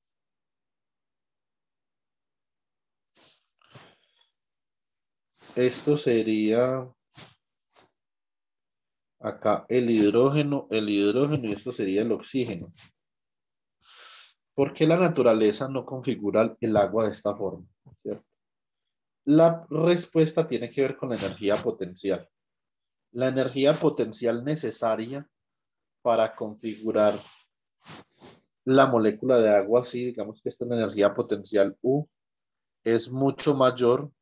Esto sería acá el hidrógeno y esto sería el oxígeno. ¿Por qué la naturaleza no configura el agua de esta forma? ¿Cierto? La respuesta tiene que ver con la energía potencial. La energía potencial necesaria para configurar la molécula de agua, sí, digamos que esta energía potencial U es mucho mayor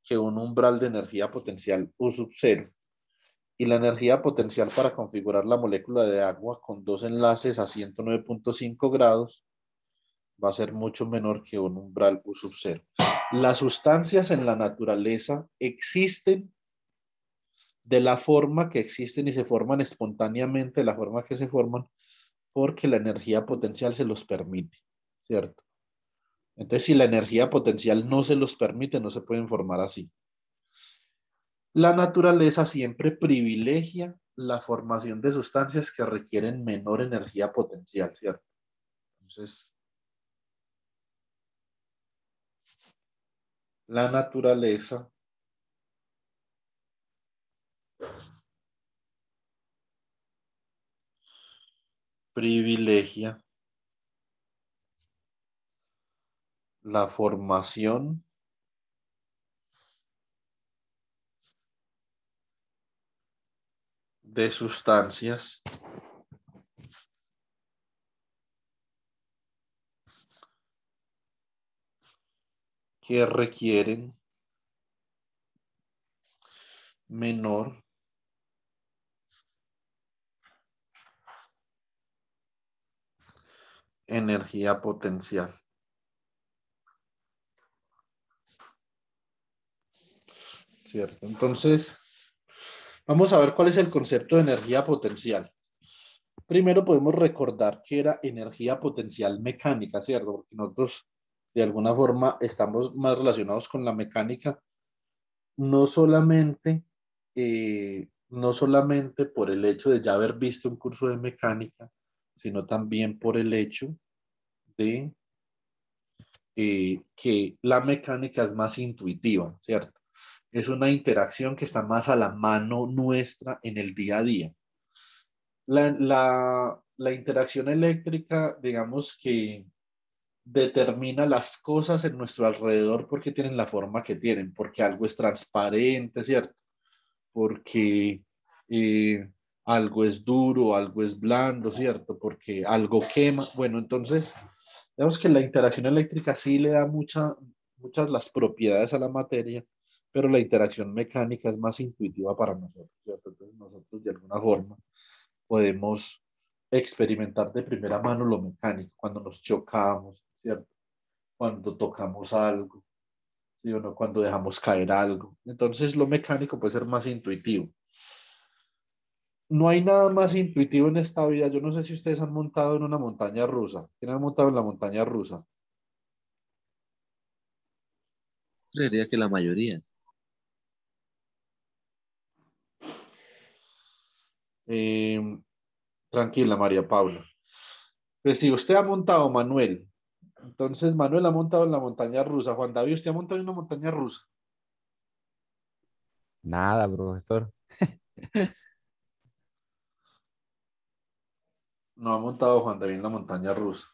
que un umbral de energía potencial U sub cero. Y la energía potencial para configurar la molécula de agua con dos enlaces a 109.5 grados va a ser mucho menor que un umbral U sub cero. Las sustancias en la naturaleza existen de la forma que existen y se forman espontáneamente, de la forma que se forman, porque la energía potencial se los permite, ¿cierto? Entonces, si la energía potencial no se los permite, no se pueden formar así. La naturaleza siempre privilegia la formación de sustancias que requieren menor energía potencial, ¿cierto? Entonces, la naturaleza privilegia la formación de sustancias que requieren menor energía potencial. ¿Cierto? Entonces, vamos a ver cuál es el concepto de energía potencial. Primero podemos recordar que era energía potencial mecánica, ¿cierto? Porque nosotros de alguna forma estamos más relacionados con la mecánica, no solamente, no solamente por el hecho de ya haber visto un curso de mecánica, sino también por el hecho de que la mecánica es más intuitiva, ¿cierto? Es una interacción que está más a la mano nuestra en el día a día. La interacción eléctrica, digamos que determina las cosas en nuestro alrededor porque tienen la forma que tienen, porque algo es transparente, ¿cierto? Porque algo es duro, algo es blando, ¿cierto? Porque algo quema. Bueno, entonces, digamos que la interacción eléctrica sí le da muchas las propiedades a la materia, pero la interacción mecánica es más intuitiva para nosotros, ¿cierto? Entonces nosotros de alguna forma podemos experimentar de primera mano lo mecánico, cuando nos chocamos, ¿cierto? Cuando tocamos algo, ¿sí o no? Cuando dejamos caer algo. Entonces lo mecánico puede ser más intuitivo. No hay nada más intuitivo en esta vida. Yo no sé si ustedes han montado en una montaña rusa. ¿Quién ha montado en la montaña rusa? Creería que la mayoría. Eh, tranquila, María Paula. Pues si usted ha montado, Manuel. Entonces, Manuel ha montado en la montaña rusa. Juan David, ¿usted ha montado en una montaña rusa? Nada, profesor. No ha montado Juan David en la montaña rusa.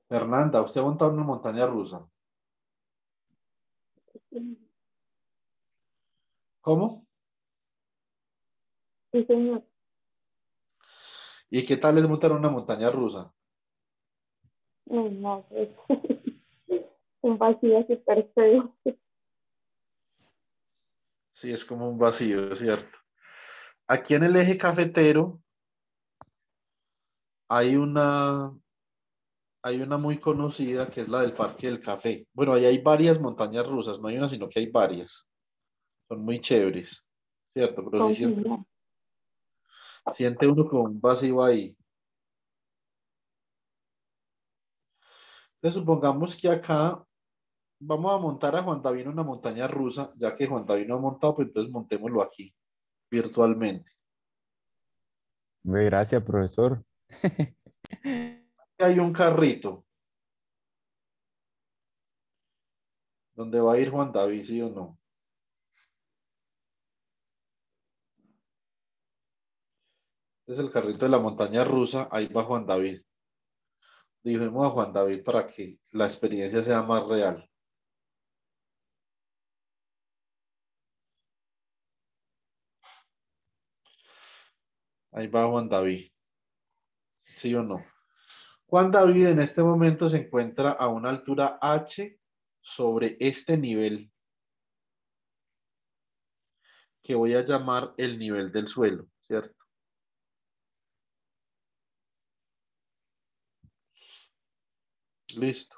Fernanda, ¿usted ha montado en una montaña rusa? ¿Cómo? Sí, señor. ¿Y qué tal es montar en una montaña rusa? No, no, pues, un vacío súper feo. Sí, es como un vacío, ¿cierto? Aquí en el eje cafetero hay una, hay una muy conocida que es la del Parque del Café. Bueno, ahí hay varias montañas rusas, no hay una, sino que hay varias. Son muy chéveres, ¿cierto? Pero sí Confirmo. siente uno como un vacío ahí. Entonces supongamos que acá vamos a montar a Juan David en una montaña rusa, ya que Juan David no ha montado, pues entonces montémoslo aquí, virtualmente. Gracias, profesor. Hay un carrito donde va a ir Juan David, ¿sí o no? Es el carrito de la montaña rusa, ahí va Juan David. dibujemos a Juan David para que la experiencia sea más real. Ahí va Juan David. ¿Sí o no? Juan David en este momento se encuentra a una altura h sobre este nivel que voy a llamar el nivel del suelo, ¿cierto? Listo.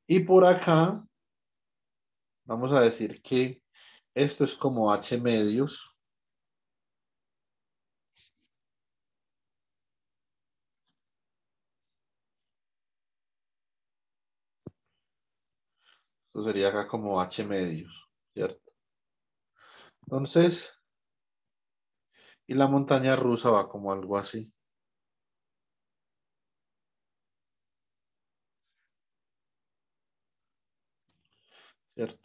Y por acá vamos a decir que esto es como h medios. Esto sería acá como h medios, ¿cierto? Entonces, y la montaña rusa va como algo así. ¿Cierto?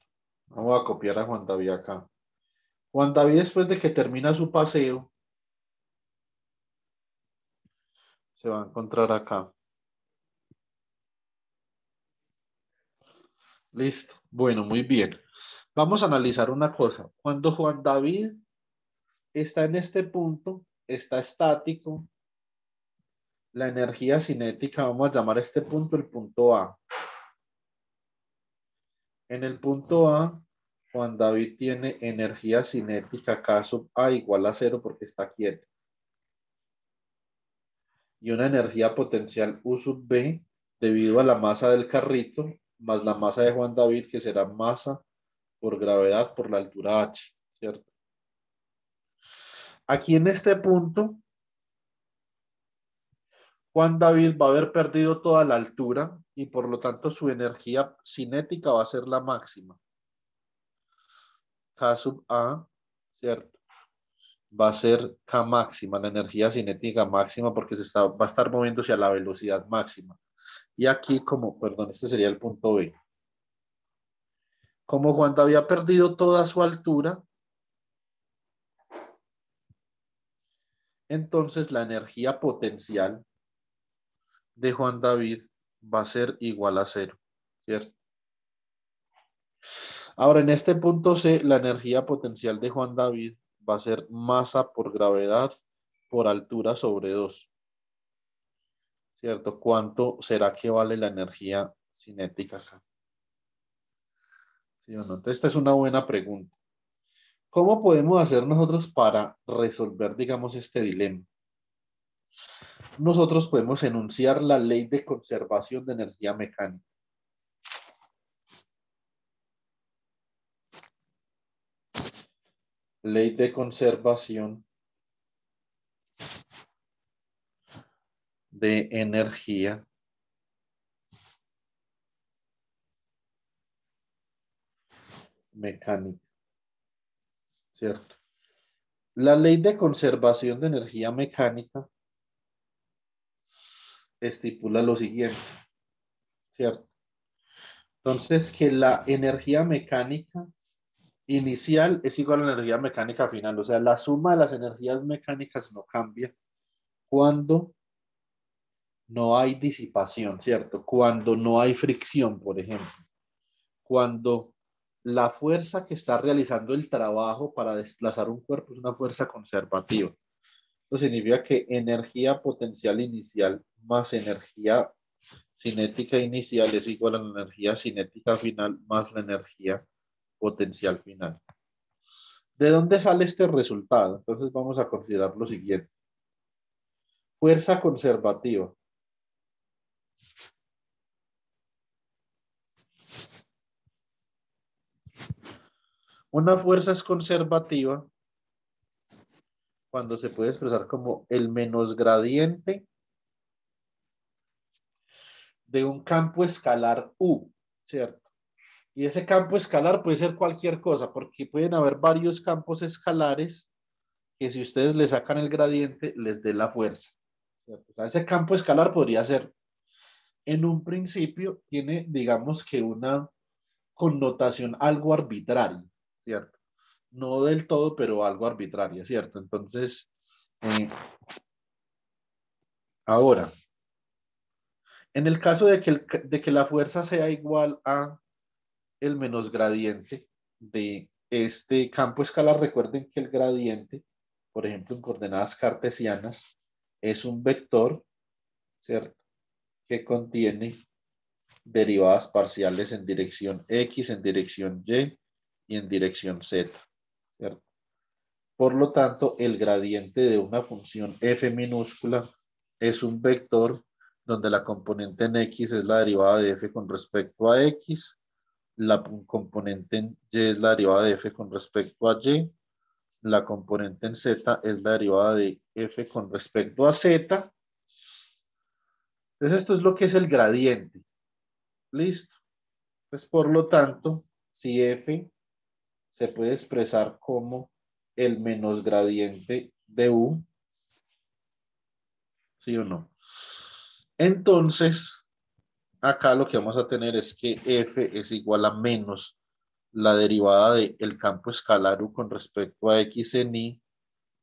Vamos a copiar a Juan David acá. Juan David, después de que termina su paseo, se va a encontrar acá. Listo. Bueno, muy bien. Vamos a analizar una cosa. Cuando Juan David está en este punto, está estático, la energía cinética, vamos a llamar a este punto el punto A. En el punto A, Juan David tiene energía cinética K sub A igual a 0 porque está quieto. Y una energía potencial U sub B debido a la masa del carrito más la masa de Juan David, que será masa por gravedad por la altura h, ¿cierto? Aquí en este punto, Juan David va a haber perdido toda la altura y por lo tanto su energía cinética va a ser la máxima. K sub A, ¿cierto? Va a ser K máxima, la energía cinética máxima porque va a estar moviéndose a la velocidad máxima. Y aquí como, perdón, este sería el punto B. Como Juan David ha perdido toda su altura, entonces la energía potencial de Juan David va a ser igual a 0, ¿cierto? Ahora, en este punto C, la energía potencial de Juan David va a ser masa por gravedad por altura sobre 2, ¿cierto? ¿Cuánto será que vale la energía cinética acá? ¿Sí o no? Entonces, esta es una buena pregunta. ¿Cómo podemos hacer nosotros para resolver, digamos, este dilema? Nosotros podemos enunciar la ley de conservación de energía mecánica. Ley de conservación de energía mecánica, ¿cierto? La ley de conservación de energía mecánica estipula lo siguiente, ¿cierto? Entonces, que la energía mecánica inicial es igual a la energía mecánica final, o sea, la suma de las energías mecánicas no cambia cuando no hay disipación, ¿cierto? Cuando no hay fricción, por ejemplo. Cuando la fuerza que está realizando el trabajo para desplazar un cuerpo es una fuerza conservativa. Eso significa que energía potencial inicial más energía cinética inicial es igual a la energía cinética final más la energía potencial final. ¿De dónde sale este resultado? Entonces vamos a considerar lo siguiente. Fuerza conservativa. Una fuerza es conservativa cuando se puede expresar como el menos gradiente de un campo escalar U, ¿cierto? Y ese campo escalar puede ser cualquier cosa, porque pueden haber varios campos escalares que si ustedes le sacan el gradiente, les dé la fuerza, ¿cierto? O sea, ese campo escalar podría ser, en un principio, tiene, digamos que una connotación algo arbitraria, ¿cierto? No del todo, pero algo arbitraria, ¿cierto? Entonces, Ahora, en el caso de que la fuerza sea igual a el menos gradiente de este campo escalar, recuerden que el gradiente, por ejemplo, en coordenadas cartesianas, es un vector, ¿cierto?, que contiene derivadas parciales en dirección X, en dirección Y y en dirección Z, ¿cierto? Por lo tanto, el gradiente de una función f minúscula es un vector donde la componente en X es la derivada de f con respecto a X, la componente en Y es la derivada de f con respecto a Y, la componente en Z es la derivada de f con respecto a Z. Entonces, esto es lo que es el gradiente. Listo. Pues por lo tanto, si f se puede expresar como el menos gradiente de u, ¿sí o no? Entonces, acá lo que vamos a tener es que f es igual a menos la derivada del campo escalar u con respecto a x en y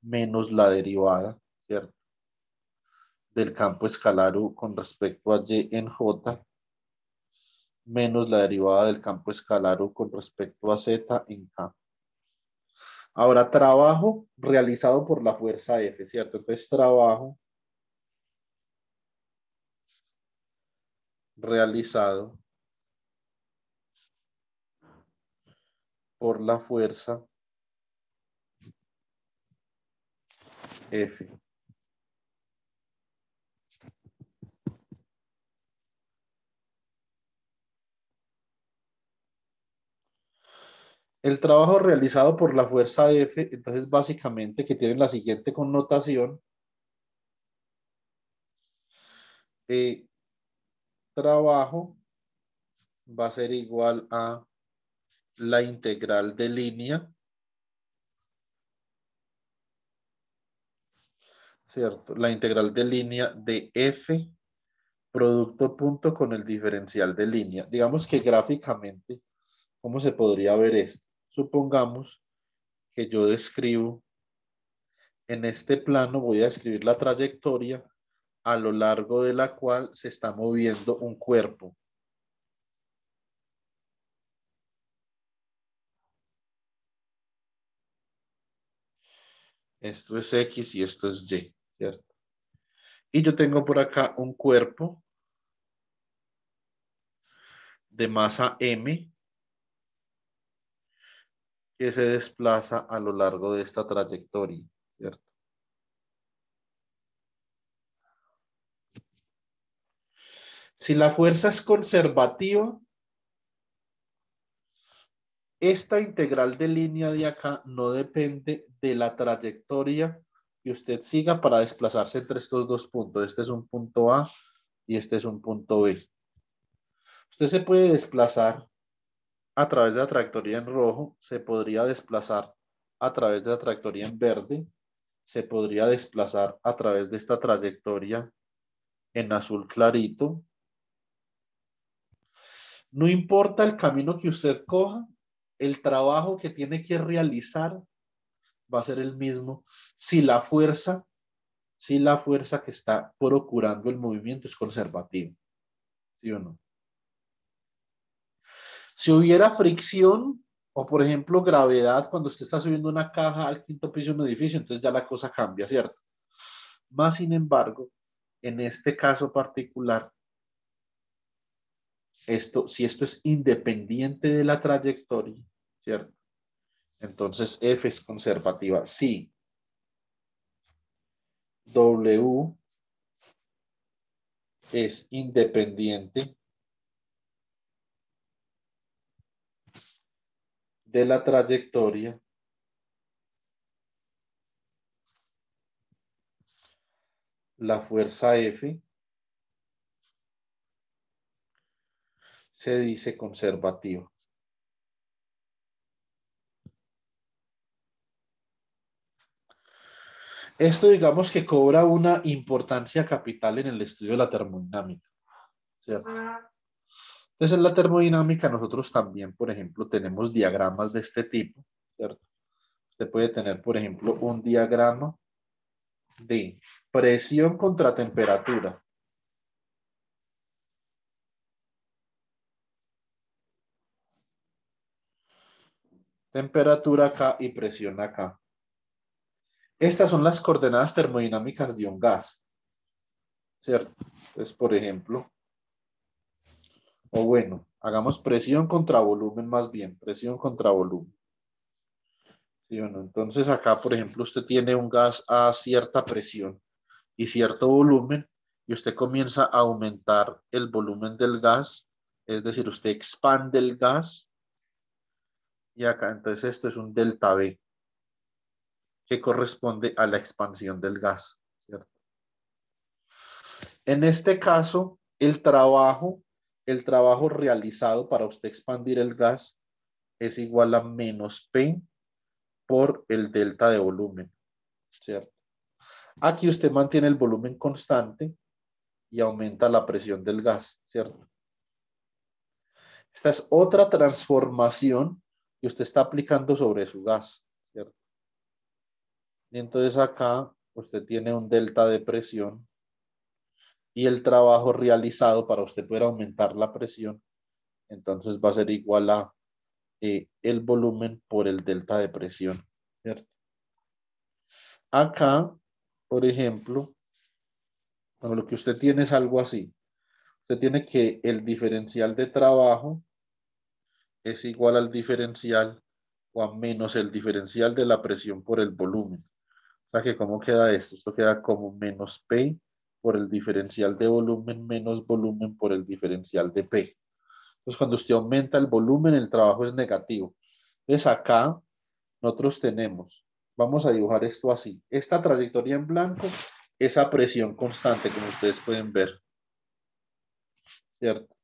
menos la derivada, ¿cierto?, del campo escalar u con respecto a y en j menos la derivada del campo escalar u con respecto a z en k. Ahora, trabajo realizado por la fuerza F, ¿cierto? Entonces, trabajo realizado por la fuerza F. El trabajo realizado por la fuerza F, entonces básicamente que tiene la siguiente connotación. Trabajo va a ser igual a la integral de línea, ¿cierto? La integral de línea de F producto punto con el diferencial de línea. Digamos que gráficamente, ¿cómo se podría ver esto? Supongamos que yo describo en este plano, voy a describir la trayectoria a lo largo de la cual se está moviendo un cuerpo. Esto es X y esto es Y, ¿cierto? Y yo tengo por acá un cuerpo de masa M que se desplaza a lo largo de esta trayectoria, ¿cierto? Si la fuerza es conservativa, esta integral de línea de acá no depende de la trayectoria que usted siga para desplazarse entre estos dos puntos. Este es un punto A y este es un punto B. Usted se puede desplazar a través de la trayectoria en rojo, se podría desplazar a través de la trayectoria en verde, se podría desplazar a través de esta trayectoria en azul clarito. No importa el camino que usted coja, el trabajo que tiene que realizar va a ser el mismo si la fuerza que está procurando el movimiento es conservativa. ¿Sí o no? Si hubiera fricción o, por ejemplo, gravedad cuando usted está subiendo una caja al quinto piso de un edificio, entonces ya la cosa cambia, ¿cierto? Más sin embargo, en este caso particular, si esto es independiente de la trayectoria, ¿cierto? Entonces F es conservativa. Sí. W es independiente de la trayectoria, la fuerza F se dice conservativa. Esto digamos que cobra una importancia capital en el estudio de la termodinámica, ¿cierto? Entonces en la termodinámica nosotros también, por ejemplo, tenemos diagramas de este tipo, ¿cierto? Usted puede tener, por ejemplo, un diagrama de presión contra temperatura. Temperatura acá y presión acá. Estas son las coordenadas termodinámicas de un gas, ¿cierto? Entonces, por ejemplo, o bueno, hagamos presión contra volumen más bien, presión contra volumen. ¿Sí o no? Entonces acá, por ejemplo, usted tiene un gas a cierta presión y cierto volumen y usted comienza a aumentar el volumen del gas, es decir, usted expande el gas y acá, entonces esto es un delta V que corresponde a la expansión del gas, ¿cierto? En este caso, el trabajo realizado para usted expandir el gas es igual a menos P por el delta de volumen, ¿cierto? Aquí usted mantiene el volumen constante y aumenta la presión del gas, ¿cierto? Esta es otra transformación que usted está aplicando sobre su gas, ¿cierto? Y entonces acá usted tiene un delta de presión y el trabajo realizado para usted poder aumentar la presión, entonces va a ser igual a el volumen por el delta de presión, ¿cierto? Acá, por ejemplo, bueno, lo que usted tiene es algo así. Usted tiene que el diferencial de trabajo es igual al diferencial o a menos el diferencial de la presión por el volumen. O sea que, ¿cómo queda esto? Esto queda como menos P por el diferencial de volumen menos volumen por el diferencial de P. Entonces, cuando usted aumenta el volumen, el trabajo es negativo. Entonces, acá nosotros tenemos, vamos a dibujar esto así. Esta trayectoria en blanco, esa presión constante, como ustedes pueden ver, ¿cierto?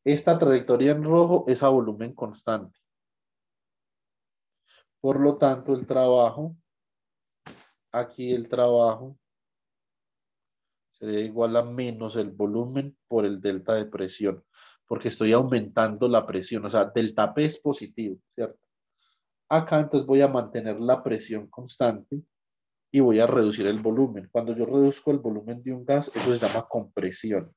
Esta trayectoria en rojo es a volumen constante. Por lo tanto, el trabajo, aquí el trabajo sería igual a menos el volumen por el delta de presión, porque estoy aumentando la presión, o sea, delta P es positivo, ¿cierto? Acá entonces voy a mantener la presión constante y voy a reducir el volumen. Cuando yo reduzco el volumen de un gas, eso se llama compresión.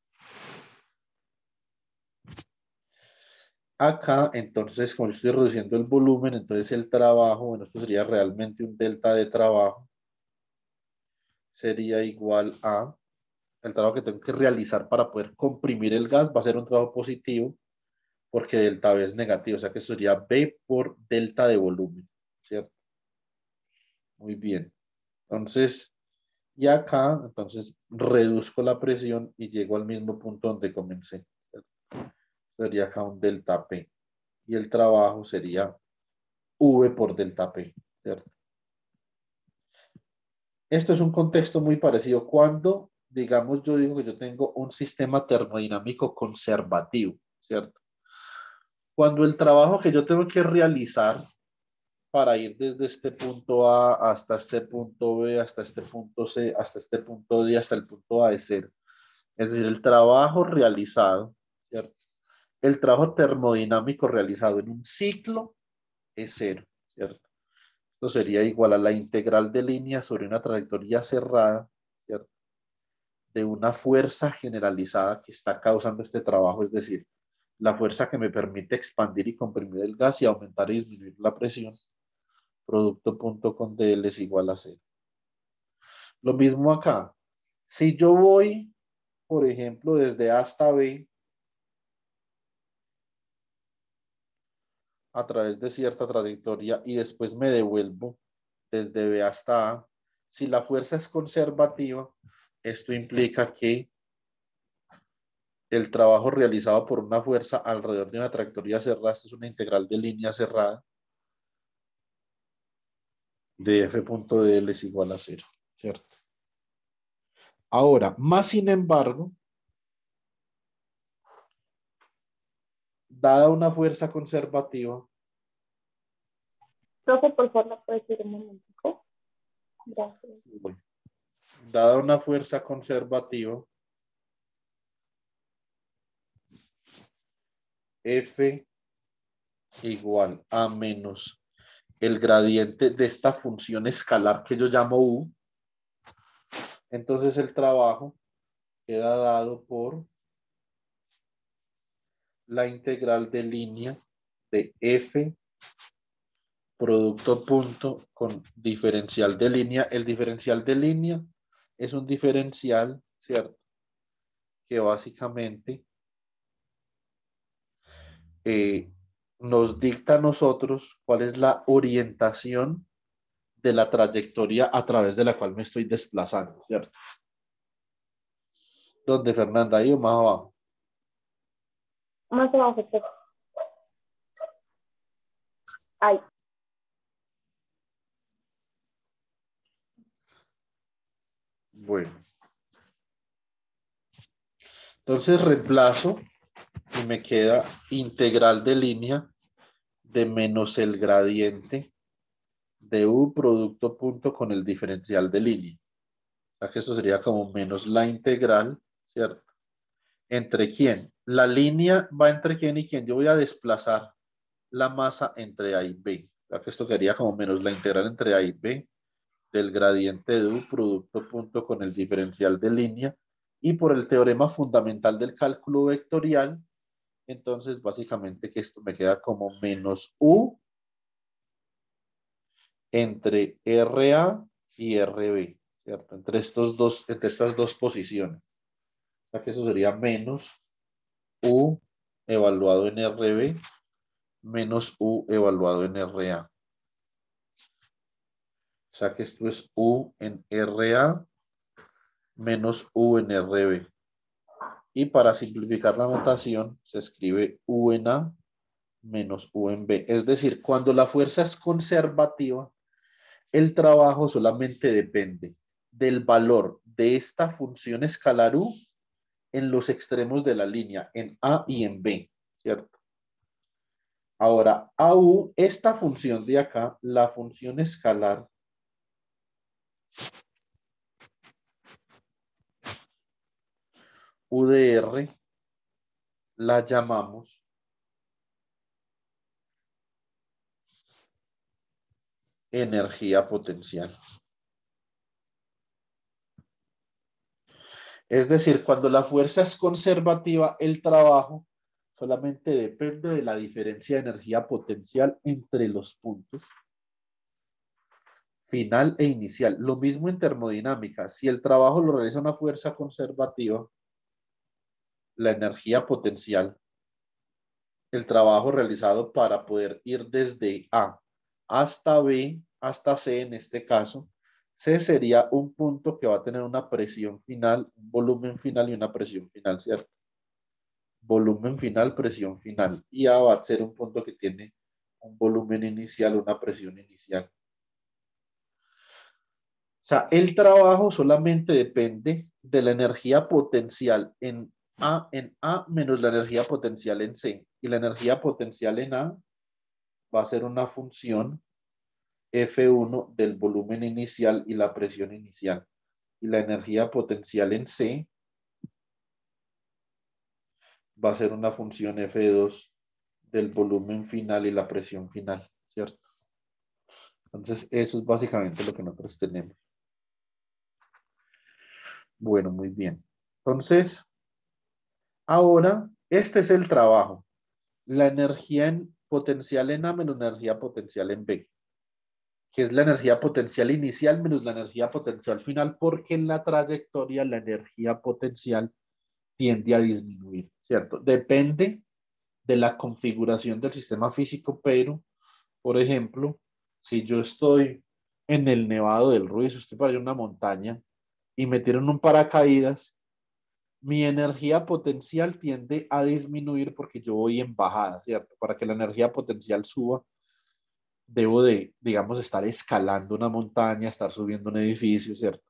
Acá, entonces, como yo estoy reduciendo el volumen, entonces el trabajo, bueno, esto sería realmente un delta de trabajo, sería igual a el trabajo que tengo que realizar para poder comprimir el gas, va a ser un trabajo positivo, porque delta V es negativo, o sea que sería V por delta de volumen, ¿cierto? Muy bien. Entonces, y acá, entonces, reduzco la presión y llego al mismo punto donde comencé, ¿cierto? Sería acá un delta P. Y el trabajo sería V por delta P, ¿cierto? Esto es un contexto muy parecido cuando, digamos, yo digo que yo tengo un sistema termodinámico conservativo, ¿cierto? Cuando el trabajo que yo tengo que realizar para ir desde este punto A hasta este punto B, hasta este punto C, hasta este punto D, hasta el punto A es cero. Es decir, el trabajo realizado, ¿cierto? El trabajo termodinámico realizado en un ciclo es cero, ¿cierto? Esto sería igual a la integral de línea sobre una trayectoria cerrada, ¿cierto? De una fuerza generalizada que está causando este trabajo, es decir, la fuerza que me permite expandir y comprimir el gas y aumentar y disminuir la presión, producto punto con DL es igual a cero. Lo mismo acá. Si yo voy, por ejemplo, desde A hasta B, a través de cierta trayectoria y después me devuelvo desde B hasta A, si la fuerza es conservativa, esto implica que el trabajo realizado por una fuerza alrededor de una trayectoria cerrada, esta es una integral de línea cerrada, de F.dl es igual a cero, ¿cierto? Ahora, más sin embargo, dada una fuerza conservativa. Profe, por favor, ¿me puede decir un momentico? Gracias. Bueno, dada una fuerza conservativa, F igual a menos el gradiente de esta función escalar que yo llamo U, Entonces el trabajo queda dado por la integral de línea de F producto punto con diferencial de línea. El diferencial de línea es un diferencial, ¿cierto? Que básicamente nos dicta a nosotros cuál es la orientación de la trayectoria a través de la cual me estoy desplazando, ¿cierto? ¿Dónde, Fernanda? ¿Ahí o más abajo? Más abajo, pues. Ahí. Bueno. Entonces reemplazo y me queda integral de línea de menos el gradiente de U producto punto con el diferencial de línea. O sea que eso sería como menos la integral, ¿cierto? ¿Entre quién? La línea va entre quién y quién. Yo voy a desplazar la masa entre A y B. O sea que esto quedaría como menos la integral entre A y B del gradiente de U producto punto con el diferencial de línea. Y por el teorema fundamental del cálculo vectorial, entonces básicamente que esto me queda como menos U entre RA y RB, ¿cierto? Entre estas dos posiciones. O sea que eso sería menos U evaluado en RB menos U evaluado en RA. O sea que esto es U en RA menos U en RB. Y para simplificar la notación, se escribe U en A menos U en B. Es decir, cuando la fuerza es conservativa, el trabajo solamente depende del valor de esta función escalar U en los extremos de la línea, en A y en B, ¿cierto? Ahora, AU, esta función de acá, la función escalar, U de R, la llamamos energía potencial. Es decir, cuando la fuerza es conservativa, el trabajo solamente depende de la diferencia de energía potencial entre los puntos final e inicial. Lo mismo en termodinámica. Si el trabajo lo realiza una fuerza conservativa, la energía potencial, el trabajo realizado para poder ir desde A hasta B, hasta C en este caso, C sería un punto que va a tener una presión final, un volumen final y una presión final, ¿cierto? Volumen final, presión final. Y A va a ser un punto que tiene un volumen inicial, una presión inicial. O sea, el trabajo solamente depende de la energía potencial en A menos la energía potencial en C. Y la energía potencial en A va a ser una función F1 del volumen inicial y la presión inicial. Y la energía potencial en C va a ser una función F2 del volumen final y la presión final, ¿cierto? Entonces, eso es básicamente lo que nosotros tenemos. Bueno, muy bien. Entonces, ahora, este es el trabajo. La energía potencial en A menos la energía potencial en B, que es la energía potencial inicial menos la energía potencial final, porque en la trayectoria la energía potencial tiende a disminuir, ¿cierto? Depende de la configuración del sistema físico, pero, por ejemplo, si yo estoy en el Nevado del Ruiz, estoy para allá en una montaña y me tiran un paracaídas, mi energía potencial tiende a disminuir porque yo voy en bajada, ¿cierto? Para que la energía potencial suba, debo de, digamos, estar escalando una montaña, estar subiendo un edificio, ¿cierto?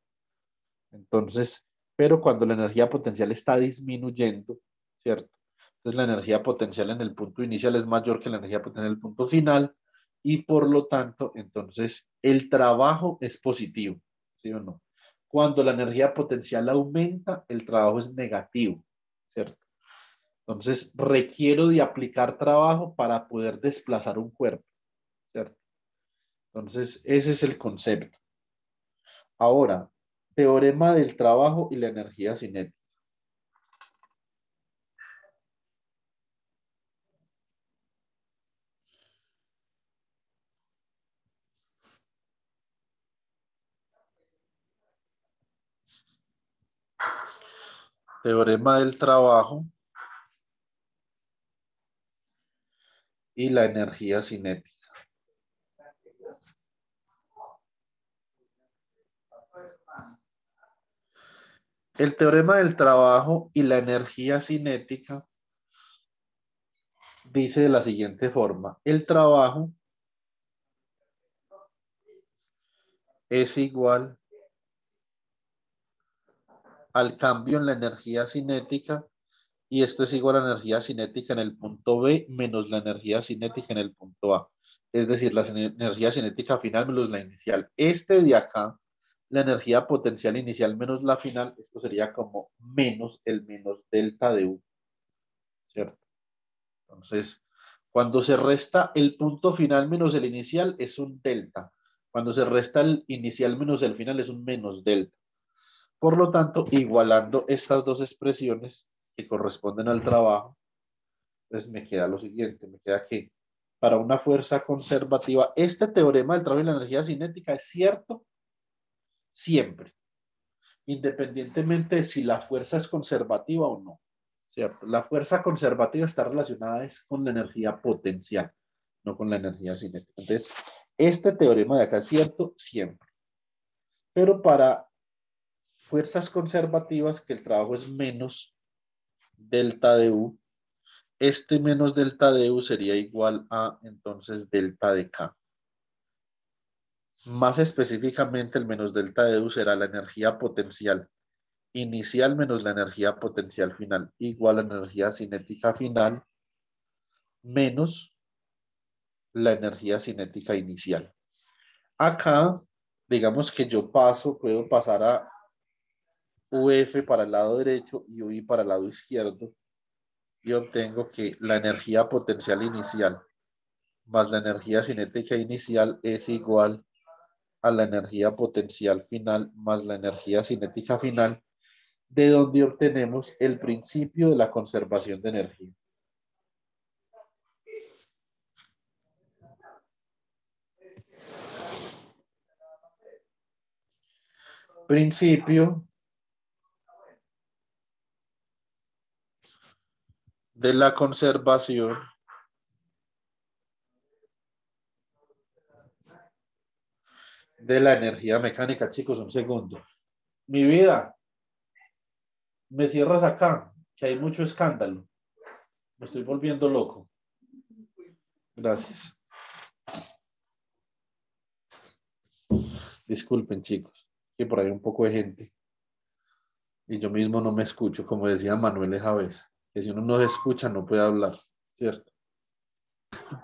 Entonces, pero cuando la energía potencial está disminuyendo, ¿cierto? Entonces la energía potencial en el punto inicial es mayor que la energía potencial en el punto final y por lo tanto, entonces, el trabajo es positivo, ¿sí o no? Cuando la energía potencial aumenta, el trabajo es negativo, ¿cierto? Entonces, requiero de aplicar trabajo para poder desplazar un cuerpo, ¿cierto? Entonces, ese es el concepto. Ahora, Teorema del trabajo y la energía cinética. Teorema del trabajo y la energía cinética. El teorema del trabajo y la energía cinética dice de la siguiente forma: el trabajo es igual al cambio en la energía cinética, y esto es igual a la energía cinética en el punto B menos la energía cinética en el punto A. Es decir, la energía cinética final menos la inicial. Este de acá, la energía potencial inicial menos la final, esto sería como menos el menos delta de U, ¿cierto? Entonces, cuando se resta el punto final menos el inicial es un delta. Cuando se resta el inicial menos el final es un menos delta. Por lo tanto, igualando estas dos expresiones que corresponden al trabajo, entonces me queda lo siguiente, me queda que para una fuerza conservativa, este teorema del trabajo y la energía cinética es cierto siempre, independientemente de si la fuerza es conservativa o no. ¿Cierto? La fuerza conservativa está relacionada es con la energía potencial, no con la energía cinética. Entonces, este teorema de acá es cierto siempre. Pero para fuerzas conservativas, que el trabajo es menos delta de U, este menos delta de U sería igual a, entonces, delta de K. Más específicamente, el menos delta de U será la energía potencial inicial menos la energía potencial final, igual a la energía cinética final menos la energía cinética inicial. Acá, digamos que yo puedo pasar a UF para el lado derecho y UI para el lado izquierdo, y obtengo que la energía potencial inicial más la energía cinética inicial es igual a la energía potencial final más la energía cinética final, de donde obtenemos el principio de la conservación de energía. Principio de la conservación de la energía mecánica. Chicos, un segundo. Mi vida, me cierras acá, que hay mucho escándalo. Me estoy volviendo loco. Gracias. Disculpen, chicos, que por ahí hay un poco de gente. Y yo mismo no me escucho, como decía Manuel Javés, que si uno no se escucha no puede hablar, ¿cierto?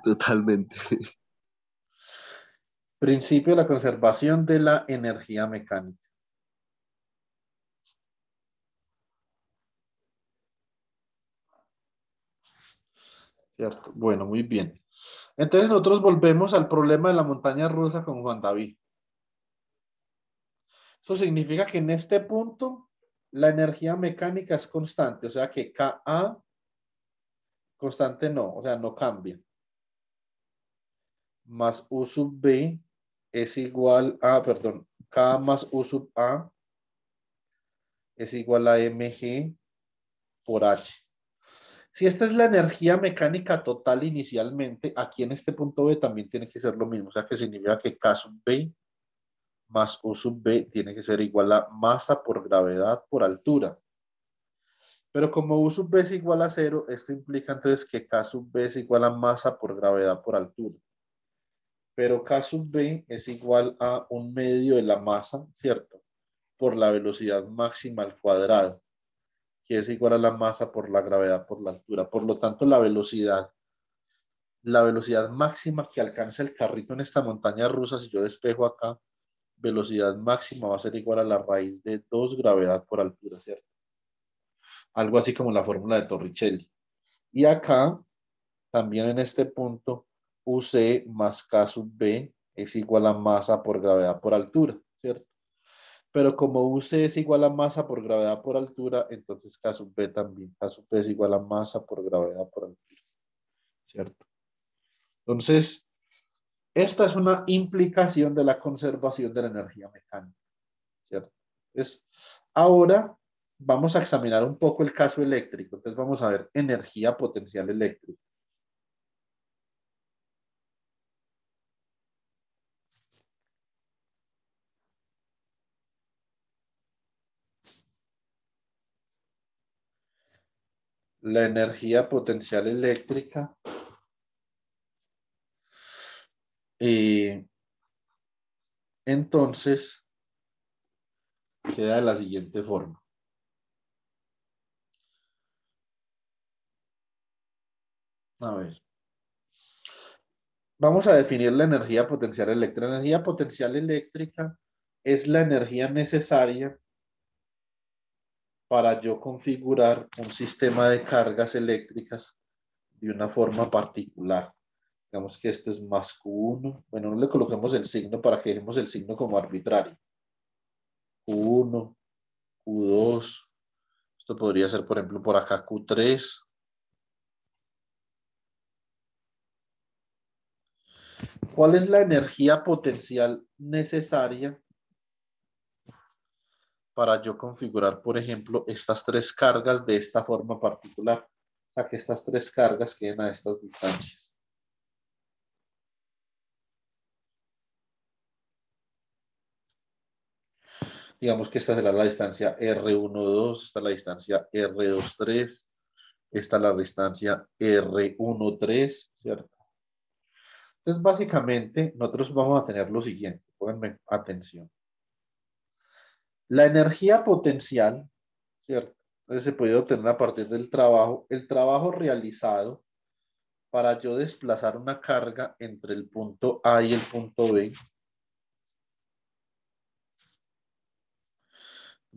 Totalmente. Principio de la conservación de la energía mecánica. ¿Cierto? Bueno, muy bien. Entonces nosotros volvemos al problema de la montaña rusa con Juan David. Eso significa que en este punto la energía mecánica es constante, o sea que Ka constante no, o sea, no cambia. Más U sub B es igual a, perdón, K más U sub A es igual a mg por H. Si esta es la energía mecánica total inicialmente, aquí en este punto B también tiene que ser lo mismo, o sea que significa que K sub B más U sub B tiene que ser igual a masa por gravedad por altura. Pero como U sub B es igual a 0, esto implica entonces que K sub B es igual a masa por gravedad por altura. Pero K sub B es igual a 1/2 de la masa, ¿cierto? Por la velocidad máxima al cuadrado, que es igual a la masa por la gravedad por la altura. Por lo tanto, la velocidad máxima que alcanza el carrito en esta montaña rusa, si yo despejo acá, velocidad máxima va a ser igual a la raíz de 2 gravedad por altura, ¿cierto? Algo así como la fórmula de Torricelli. Y acá, también en este punto, UC más K sub B es igual a masa por gravedad por altura, ¿cierto? Pero como UC es igual a masa por gravedad por altura, entonces K sub B también. K sub B es igual a masa por gravedad por altura. ¿Cierto? Entonces, esta es una implicación de la conservación de la energía mecánica. ¿Cierto? Entonces, ahora vamos a examinar un poco el caso eléctrico. Entonces vamos a ver energía potencial eléctrica. La energía potencial eléctrica entonces queda de la siguiente forma. A ver. Vamos a definir la energía potencial eléctrica. La energía potencial eléctrica es la energía necesaria para yo configurar un sistema de cargas eléctricas de una forma particular. Digamos que esto es más Q1. Bueno, no le coloquemos el signo para que dejemos el signo como arbitrario. Q1, Q2. Esto podría ser, por ejemplo, por acá Q3. ¿Cuál es la energía potencial necesaria para yo configurar, por ejemplo, estas tres cargas de esta forma particular? O sea, que estas tres cargas queden a estas distancias. Digamos que esta será la distancia R12, esta es la distancia R23, esta es la distancia R13, ¿cierto? Entonces, básicamente, nosotros vamos a tener lo siguiente. Pónganme atención. La energía potencial, ¿cierto? Entonces, se puede obtener a partir del trabajo. El trabajo realizado para yo desplazar una carga entre el punto A y el punto B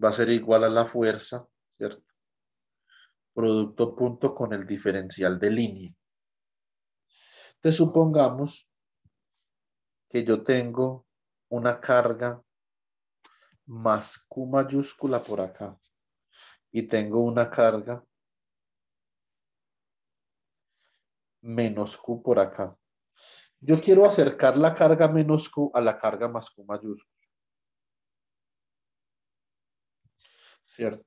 va a ser igual a la fuerza, ¿cierto? Producto punto con el diferencial de línea. Entonces, supongamos que yo tengo una carga más Q mayúscula por acá y tengo una carga menos Q por acá. Yo quiero acercar la carga menos Q a la carga más Q mayúscula. ¿Cierto?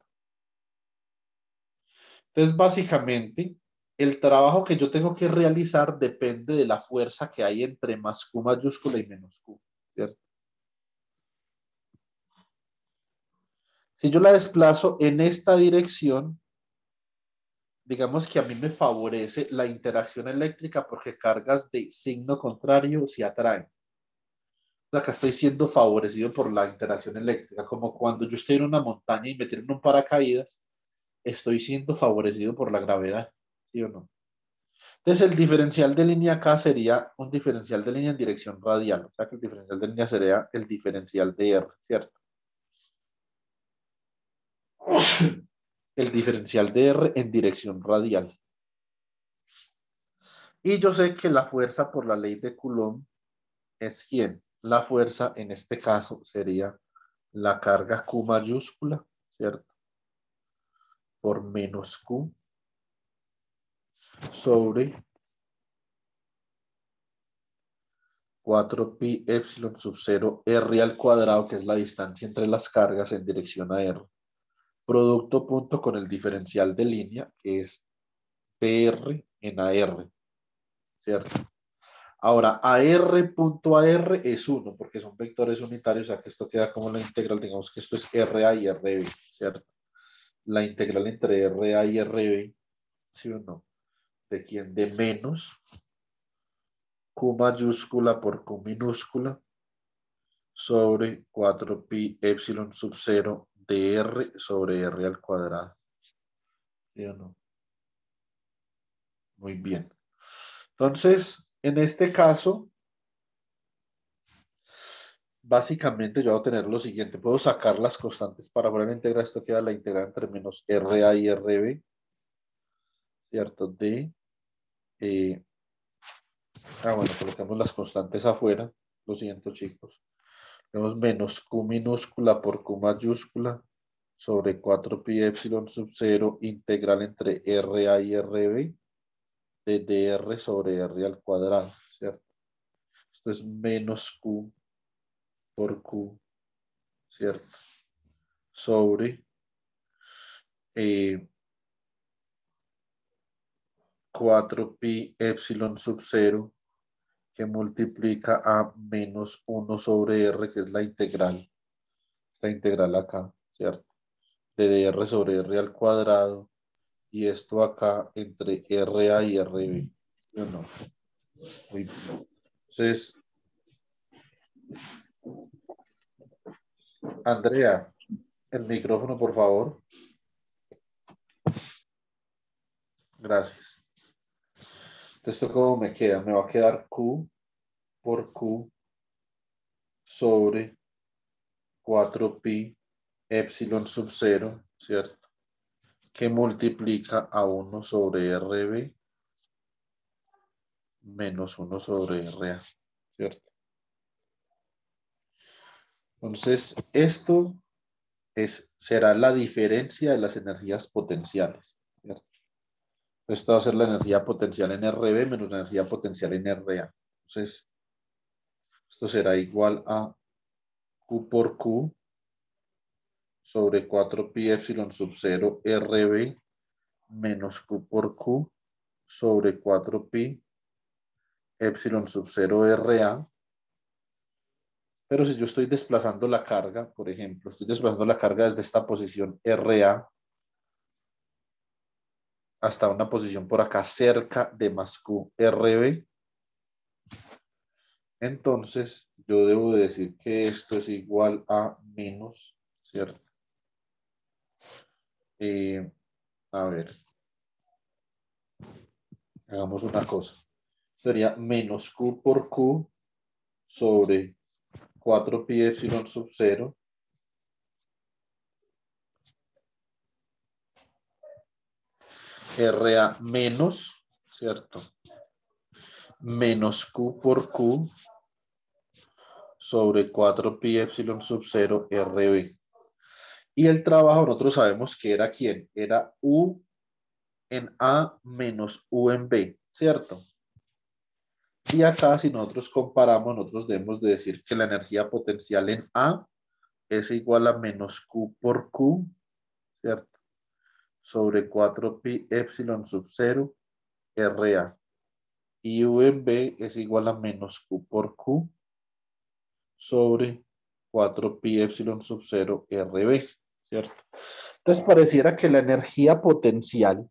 Entonces, básicamente, el trabajo que yo tengo que realizar depende de la fuerza que hay entre más Q mayúscula y menos Q. ¿Cierto? Si yo la desplazo en esta dirección, digamos que a mí me favorece la interacción eléctrica porque cargas de signo contrario se atraen. Acá estoy siendo favorecido por la interacción eléctrica, como cuando yo estoy en una montaña y me tiran un paracaídas, estoy siendo favorecido por la gravedad, ¿sí o no? Entonces el diferencial de línea acá sería un diferencial de línea en dirección radial, o sea que el diferencial de línea sería el diferencial de R, ¿cierto? El diferencial de R en dirección radial. Y yo sé que la fuerza por la ley de Coulomb es ¿quién? La fuerza en este caso sería la carga Q mayúscula, ¿cierto? Por menos Q sobre 4pi epsilon sub 0 R al cuadrado, que es la distancia entre las cargas en dirección a R. Producto punto con el diferencial de línea, que es PR en AR, ¿cierto? Ahora, AR punto AR es 1, porque son vectores unitarios, o sea que esto queda como la integral, digamos que esto es RA y RB, ¿cierto? La integral entre RA y RB, ¿sí o no? ¿De quién? De menos Q mayúscula por Q minúscula sobre 4pi epsilon sub 0 de R sobre R al cuadrado. ¿Sí o no? Muy bien. Entonces, en este caso, básicamente yo voy a tener lo siguiente. Puedo sacar las constantes para poder integrar. Esto queda la integral entre menos RA y RB, ¿cierto? Bueno, colocamos las constantes afuera. Lo siento, chicos. Tenemos menos Q minúscula por Q mayúscula sobre 4 pi epsilon sub 0 integral entre RA y RB de dr sobre R al cuadrado, ¿cierto? Esto es menos Q por Q, ¿cierto? Sobre 4 pi epsilon sub 0 que multiplica a menos 1 sobre R, que es la integral. Esta integral acá, ¿cierto? De dr sobre R al cuadrado. Y esto acá entre RA y RB. ¿Sí o no? Muy bien. Entonces, Andrea, el micrófono, por favor. Gracias. Entonces, ¿esto cómo me queda? Me va a quedar Q por Q sobre 4 pi epsilon sub 0, ¿cierto? Que multiplica a 1 sobre RB menos 1 sobre RA, ¿cierto? Entonces, esto será la diferencia de las energías potenciales, ¿cierto? Esto va a ser la energía potencial en RB menos la energía potencial en RA. Entonces, esto será igual a Q por Q sobre 4 pi epsilon sub 0 RB menos Q por Q sobre 4 pi epsilon sub 0 RA. Pero si yo estoy desplazando la carga, por ejemplo, estoy desplazando la carga desde esta posición RA hasta una posición por acá cerca de más Q RB, entonces yo debo decir que esto es igual a menos, ¿cierto? A ver, hagamos una cosa. Sería menos Q por Q sobre 4 pi epsilon sub 0 RA menos, ¿cierto? Menos Q por Q sobre 4 pi epsilon sub 0 RB. Y el trabajo nosotros sabemos que era ¿quién? Era U en A menos U en B, ¿cierto? Y acá si nosotros comparamos, nosotros debemos de decir que la energía potencial en A es igual a menos Q por Q, ¿cierto? Sobre 4 pi epsilon sub 0 RA. Y U en B es igual a menos Q por Q sobre 4 pi epsilon sub 0 RB, ¿cierto? Entonces pareciera que la energía potencial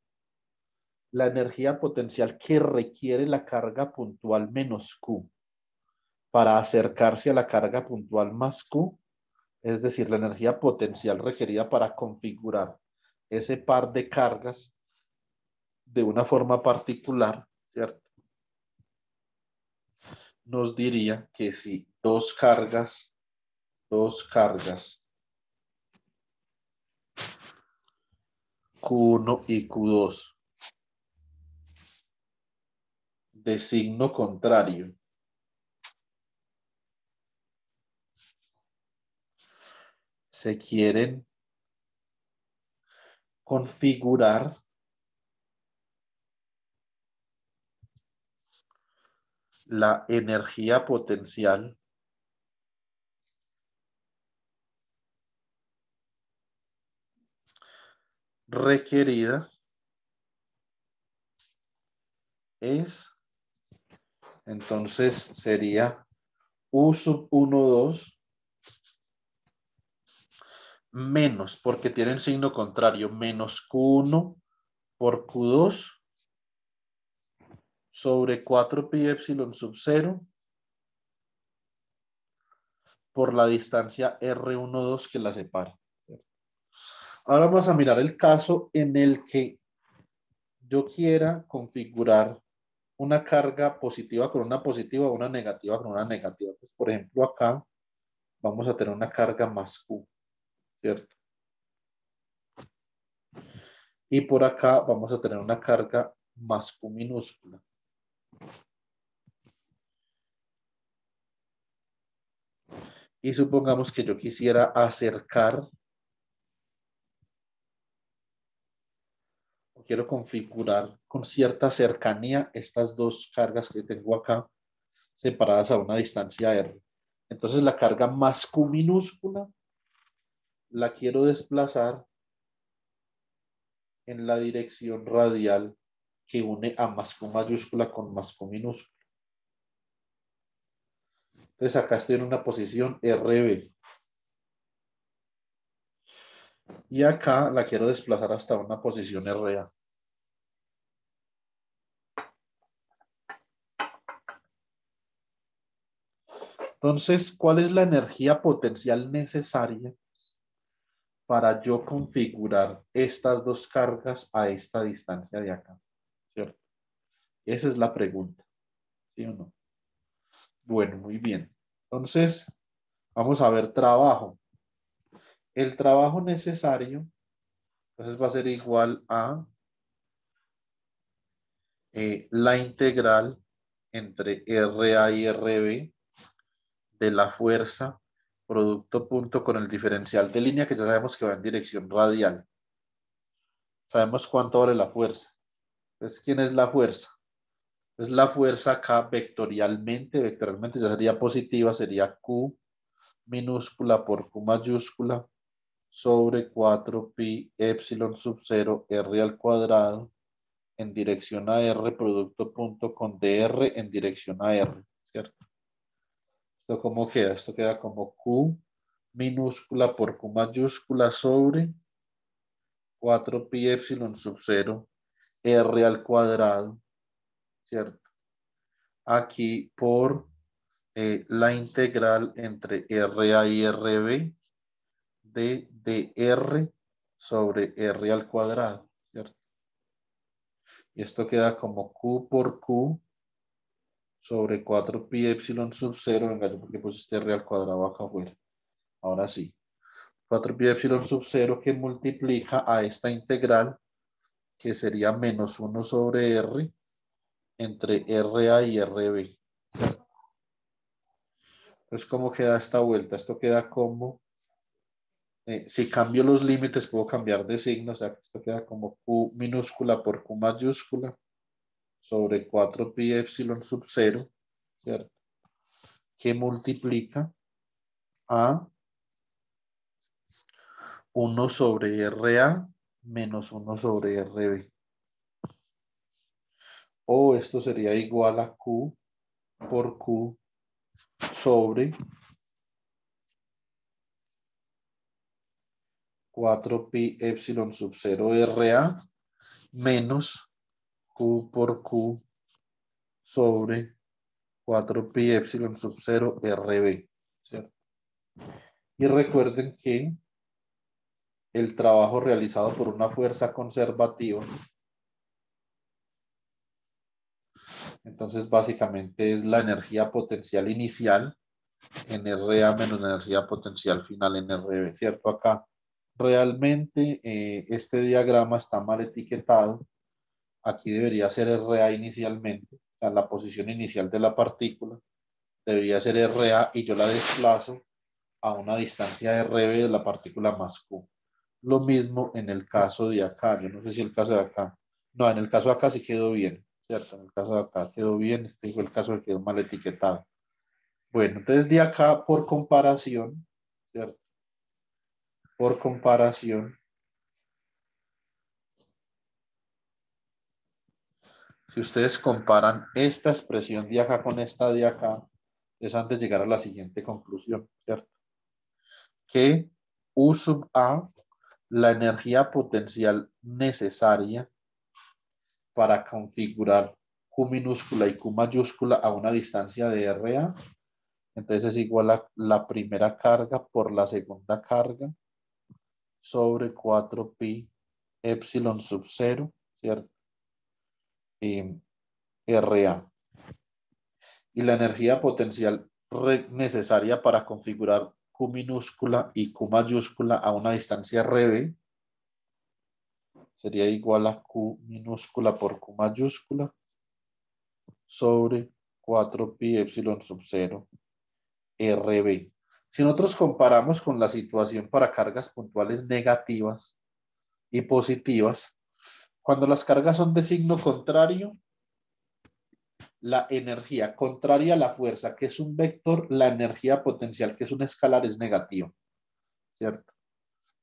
que requiere la carga puntual menos Q para acercarse a la carga puntual más Q, es decir, la energía potencial requerida para configurar ese par de cargas de una forma particular, ¿cierto? Nos diría que si dos cargas Q1 y Q2 de signo contrario se quieren configurar la energía potencial requerida es, entonces sería U sub 1, 2 menos, porque tienen signo contrario, menos Q1 por Q2 sobre 4 pi epsilon sub 0 por la distancia R12 que la separa. Ahora vamos a mirar el caso en el que yo quiera configurar una carga positiva con una positiva o una negativa con una negativa. Pues, por ejemplo, acá vamos a tener una carga más Q, ¿cierto? Y por acá vamos a tener una carga más Q minúscula. Y supongamos que yo quisiera acercar, o quiero configurar con cierta cercanía estas dos cargas que tengo acá, separadas a una distancia R. Entonces la carga más Q minúscula la quiero desplazar en la dirección radial que une a más Q mayúscula con más Q minúscula. Entonces acá estoy en una posición RB. Y acá la quiero desplazar hasta una posición RA. Entonces, ¿cuál es la energía potencial necesaria para yo configurar estas dos cargas a esta distancia de acá? ¿Cierto? Esa es la pregunta. ¿Sí o no? Bueno, muy bien. Entonces, vamos a ver trabajo. El trabajo necesario, entonces va a ser igual a la integral entre RA y RB de la fuerza producto punto con el diferencial de línea que ya sabemos que va en dirección radial. Sabemos cuánto vale la fuerza. Entonces, ¿quién es la fuerza? Pues la fuerza acá vectorialmente ya sería positiva, sería Q minúscula por Q mayúscula sobre 4 pi epsilon sub 0 R al cuadrado en dirección a R producto punto con DR en dirección a R, ¿cierto? ¿Esto cómo queda? Esto queda como Q minúscula por Q mayúscula sobre 4 pi epsilon sub 0 R al cuadrado, ¿cierto? Aquí por la integral entre RA y RB de dr sobre R al cuadrado, ¿cierto? Y esto queda como Q por Q sobre 4 pi epsilon sub 0. Venga, yo porque puse este R al cuadrado acá afuera. Ahora sí. 4 pi epsilon sub 0 que multiplica a esta integral que sería menos 1 sobre R entre RA y RB. Entonces, ¿cómo queda esta vuelta? Esto queda como, si cambio los límites, puedo cambiar de signo, o sea, que esto queda como Q minúscula por Q mayúscula sobre 4 pi epsilon sub 0, ¿cierto? Que multiplica a 1 sobre RA menos 1 sobre RB. O esto sería igual a Q por Q sobre 4 pi epsilon sub 0 RA menos Q por Q sobre 4 pi epsilon sub 0 RB, ¿cierto? Y recuerden que el trabajo realizado por una fuerza conservativa, entonces básicamente es la energía potencial inicial en RA menos la energía potencial final en RB, ¿cierto? Acá realmente este diagrama está mal etiquetado. Aquí debería ser RA inicialmente, o sea, la posición inicial de la partícula debería ser RA y yo la desplazo a una distancia RB de la partícula más Q. Lo mismo en el caso de acá. Yo no sé si el caso de acá. No, en el caso de acá sí quedó bien, ¿cierto? En el caso de acá quedó bien. Este fue el caso de que quedó mal etiquetado. Bueno, entonces de acá por comparación, ¿cierto? Por comparación, si ustedes comparan esta expresión de acá con esta de acá, es antes de llegar a la siguiente conclusión, ¿cierto? Que U sub A, la energía potencial necesaria para configurar Q minúscula y Q mayúscula a una distancia de RA, entonces es igual a la primera carga por la segunda carga sobre 4 pi epsilon sub 0, ¿cierto? Y RA. Y la energía potencial necesaria para configurar Q minúscula y Q mayúscula a una distancia RB sería igual a Q minúscula por Q mayúscula sobre 4 pi epsilon sub 0 RB. Si nosotros comparamos con la situación para cargas puntuales negativas y positivas, cuando las cargas son de signo contrario, la energía contraria a la fuerza, que es un vector, la energía potencial, que es un escalar, es negativa, ¿cierto?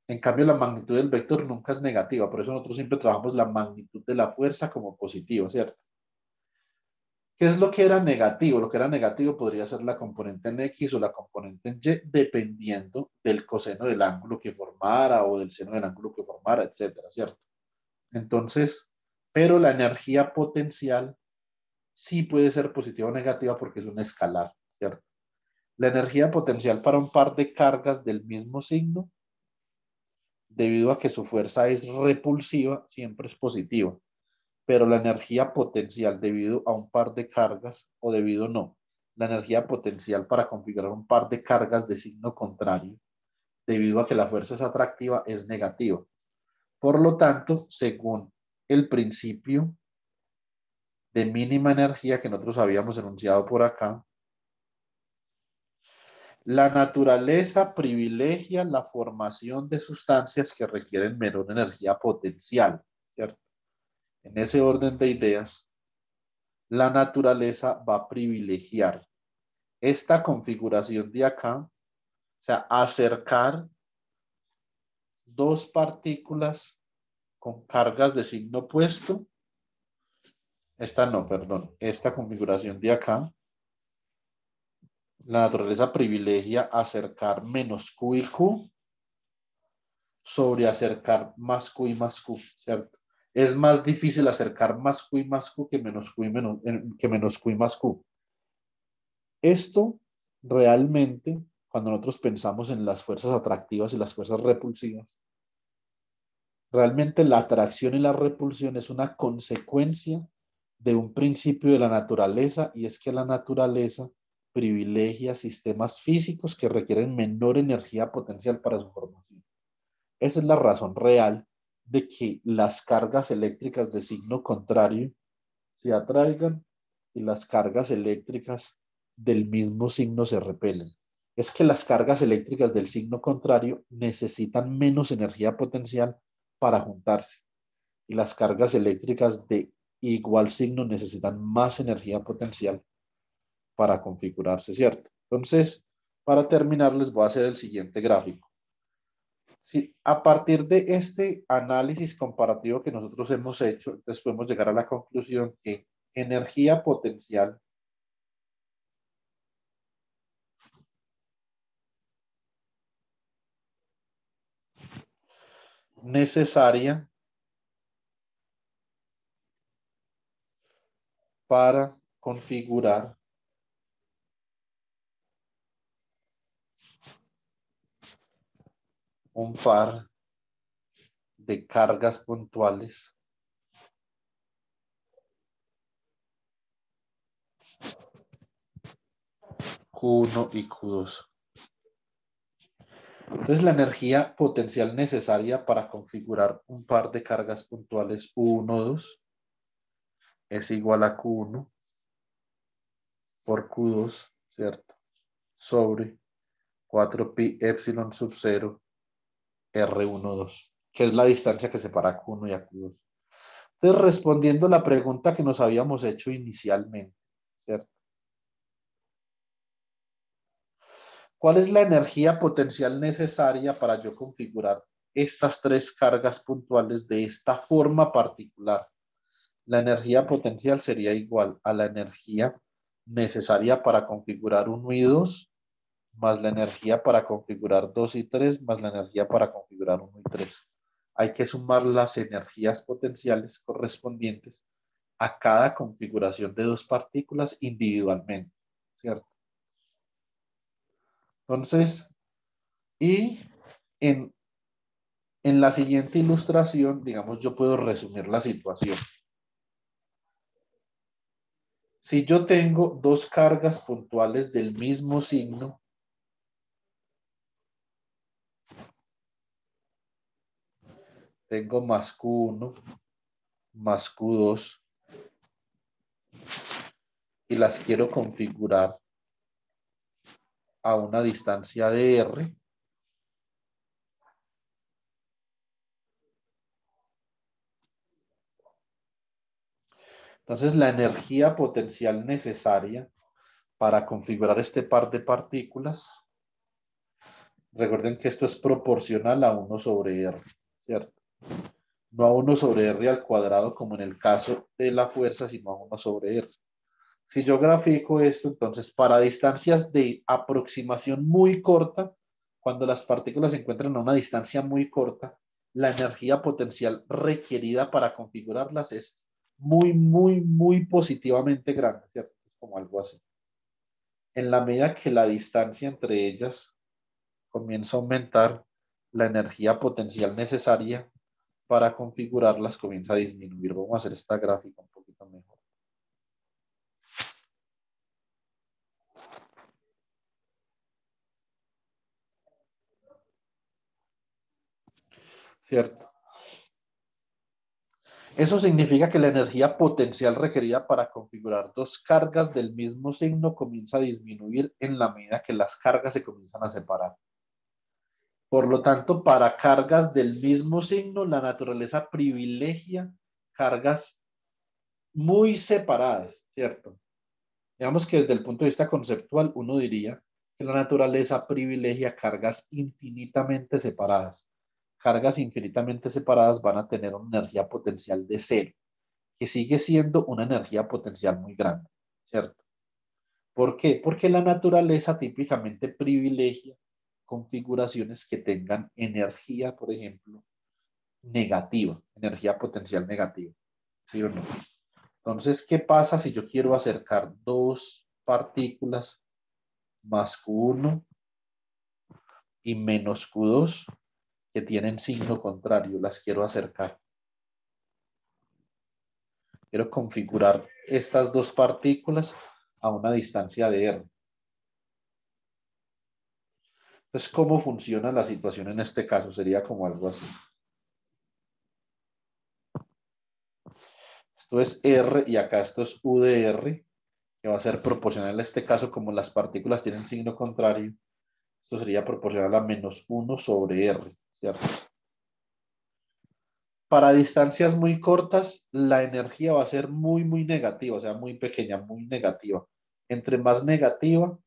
En cambio, la magnitud del vector nunca es negativa, por eso nosotros siempre trabajamos la magnitud de la fuerza como positivo, ¿cierto? ¿Qué es lo que era negativo? Lo que era negativo podría ser la componente en X o la componente en Y, dependiendo del coseno del ángulo que formara o del seno del ángulo que formara, etcétera, ¿cierto? Entonces, pero la energía potencial sí puede ser positiva o negativa porque es un escalar, ¿cierto? La energía potencial para un par de cargas del mismo signo, debido a que su fuerza es repulsiva, siempre es positiva. Pero la energía potencial debido a un par de cargas, o debido no, la energía potencial para configurar un par de cargas de signo contrario, debido a que la fuerza es atractiva, es negativa. Por lo tanto, según el principio de mínima energía que nosotros habíamos enunciado por acá, la naturaleza privilegia la formación de sustancias que requieren menor energía potencial, ¿cierto? En ese orden de ideas, la naturaleza va a privilegiar esta configuración de acá, o sea, acercar dos partículas con cargas de signo opuesto. Esta no, perdón, esta configuración de acá, la naturaleza privilegia acercar menos Q y Q sobre acercar más Q y más Q, ¿cierto? Es más difícil acercar más Q y más Q que menos Q y menos Q y más Q. Esto realmente, cuando nosotros pensamos en las fuerzas atractivas y las fuerzas repulsivas, realmente la atracción y la repulsión es una consecuencia de un principio de la naturaleza, y es que la naturaleza privilegia sistemas físicos que requieren menor energía potencial para su formación. Esa es la razón real de que las cargas eléctricas de signo contrario se atraigan y las cargas eléctricas del mismo signo se repelen. Es que las cargas eléctricas del signo contrario necesitan menos energía potencial para juntarse, y las cargas eléctricas de igual signo necesitan más energía potencial para configurarse, ¿cierto? Entonces, para terminar, les voy a hacer el siguiente gráfico. Sí, a partir de este análisis comparativo que nosotros hemos hecho, entonces podemos llegar a la conclusión que energía potencial necesaria para configurar un par de cargas puntuales Q1 y Q2. Entonces, la energía potencial necesaria para configurar un par de cargas puntuales U1, 2 es igual a Q1 por Q2, ¿cierto? Sobre 4pi epsilon sub 0 R1, 2, que es la distancia que separa a Q1 y a Q2. Entonces, respondiendo a la pregunta que nos habíamos hecho inicialmente, ¿cierto? ¿Cuál es la energía potencial necesaria para yo configurar estas tres cargas puntuales de esta forma particular? La energía potencial sería igual a la energía necesaria para configurar 1 y 2, más la energía para configurar 2 y 3, más la energía para configurar 1 y 3. Hay que sumar las energías potenciales correspondientes a cada configuración de dos partículas individualmente, ¿cierto? Entonces, y en la siguiente ilustración, digamos, yo puedo resumir la situación. Si yo tengo dos cargas puntuales del mismo signo, tengo más Q1, más Q2, y las quiero configurar a una distancia de R. Entonces, la energía potencial necesaria para configurar este par de partículas, recuerden que esto es proporcional a 1 sobre R, ¿cierto? No a 1 sobre R al cuadrado como en el caso de la fuerza, sino a 1 sobre R. Si yo grafico esto, entonces para distancias de aproximación muy corta, cuando las partículas se encuentran a una distancia muy corta, la energía potencial requerida para configurarlas es muy positivamente grande, ¿cierto? Como algo así. En la medida que la distancia entre ellas comienza a aumentar, la energía potencial necesaria para configurarlas comienza a disminuir. Vamos a hacer esta gráfica un poquito mejor. ¿Cierto? Eso significa que la energía potencial requerida para configurar dos cargas del mismo signo comienza a disminuir en la medida que las cargas se comienzan a separar. Por lo tanto, para cargas del mismo signo, la naturaleza privilegia cargas muy separadas, ¿cierto? Digamos que desde el punto de vista conceptual, uno diría que la naturaleza privilegia cargas infinitamente separadas. Cargas infinitamente separadas van a tener una energía potencial de cero, que sigue siendo una energía potencial muy grande, ¿cierto? ¿Por qué? Porque la naturaleza típicamente privilegia configuraciones que tengan energía, por ejemplo, negativa, energía potencial negativa, ¿sí o no? Entonces, ¿qué pasa si yo quiero acercar dos partículas más Q1 y menos Q2 que tienen signo contrario? Las quiero acercar. Quiero configurar estas dos partículas a una distancia de R. Entonces, ¿cómo funciona la situación en este caso? Sería como algo así. Esto es R y acá esto es U de R, que va a ser proporcional a este caso, como las partículas tienen signo contrario. Esto sería proporcional a menos 1 sobre R, ¿cierto? Para distancias muy cortas, la energía va a ser muy negativa, o sea, muy pequeña, muy negativa. Entre más negativa,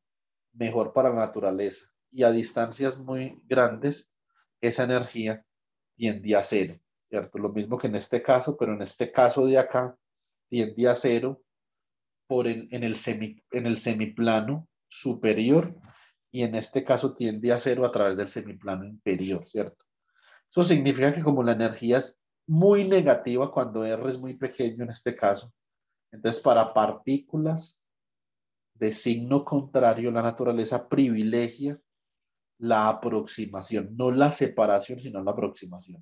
mejor para la naturaleza. Y a distancias muy grandes, esa energía tiende a cero, ¿cierto? Lo mismo que en este caso, pero en este caso de acá, tiende a cero en el semiplano superior y en este caso tiende a cero a través del semiplano inferior, ¿cierto? Eso significa que como la energía es muy negativa cuando R es muy pequeño en este caso, entonces para partículas de signo contrario, la naturaleza privilegia la aproximación, no la separación, sino la aproximación.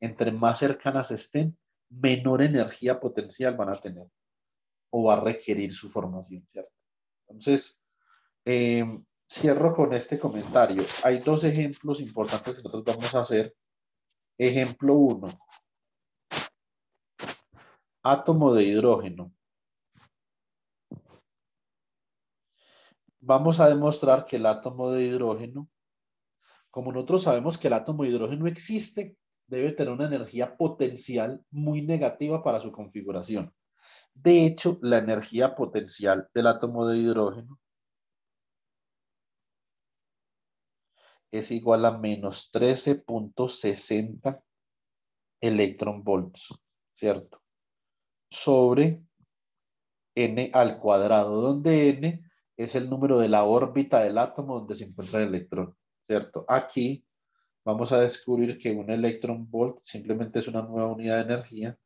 Entre más cercanas estén, menor energía potencial van a tener o va a requerir su formación, ¿cierto? Entonces, cierro con este comentario. Hay dos ejemplos importantes que nosotros vamos a hacer. Ejemplo 1. Átomo de hidrógeno. Vamos a demostrar que el átomo de hidrógeno, como nosotros sabemos que el átomo de hidrógeno existe, debe tener una energía potencial muy negativa para su configuración. De hecho, la energía potencial del átomo de hidrógeno es igual a menos 13.60 electronvolts, ¿cierto? Sobre n al cuadrado, donde n es el número de la órbita del átomo donde se encuentra el electrón, ¿cierto? Aquí vamos a descubrir que un electronvolt simplemente es una nueva unidad de energía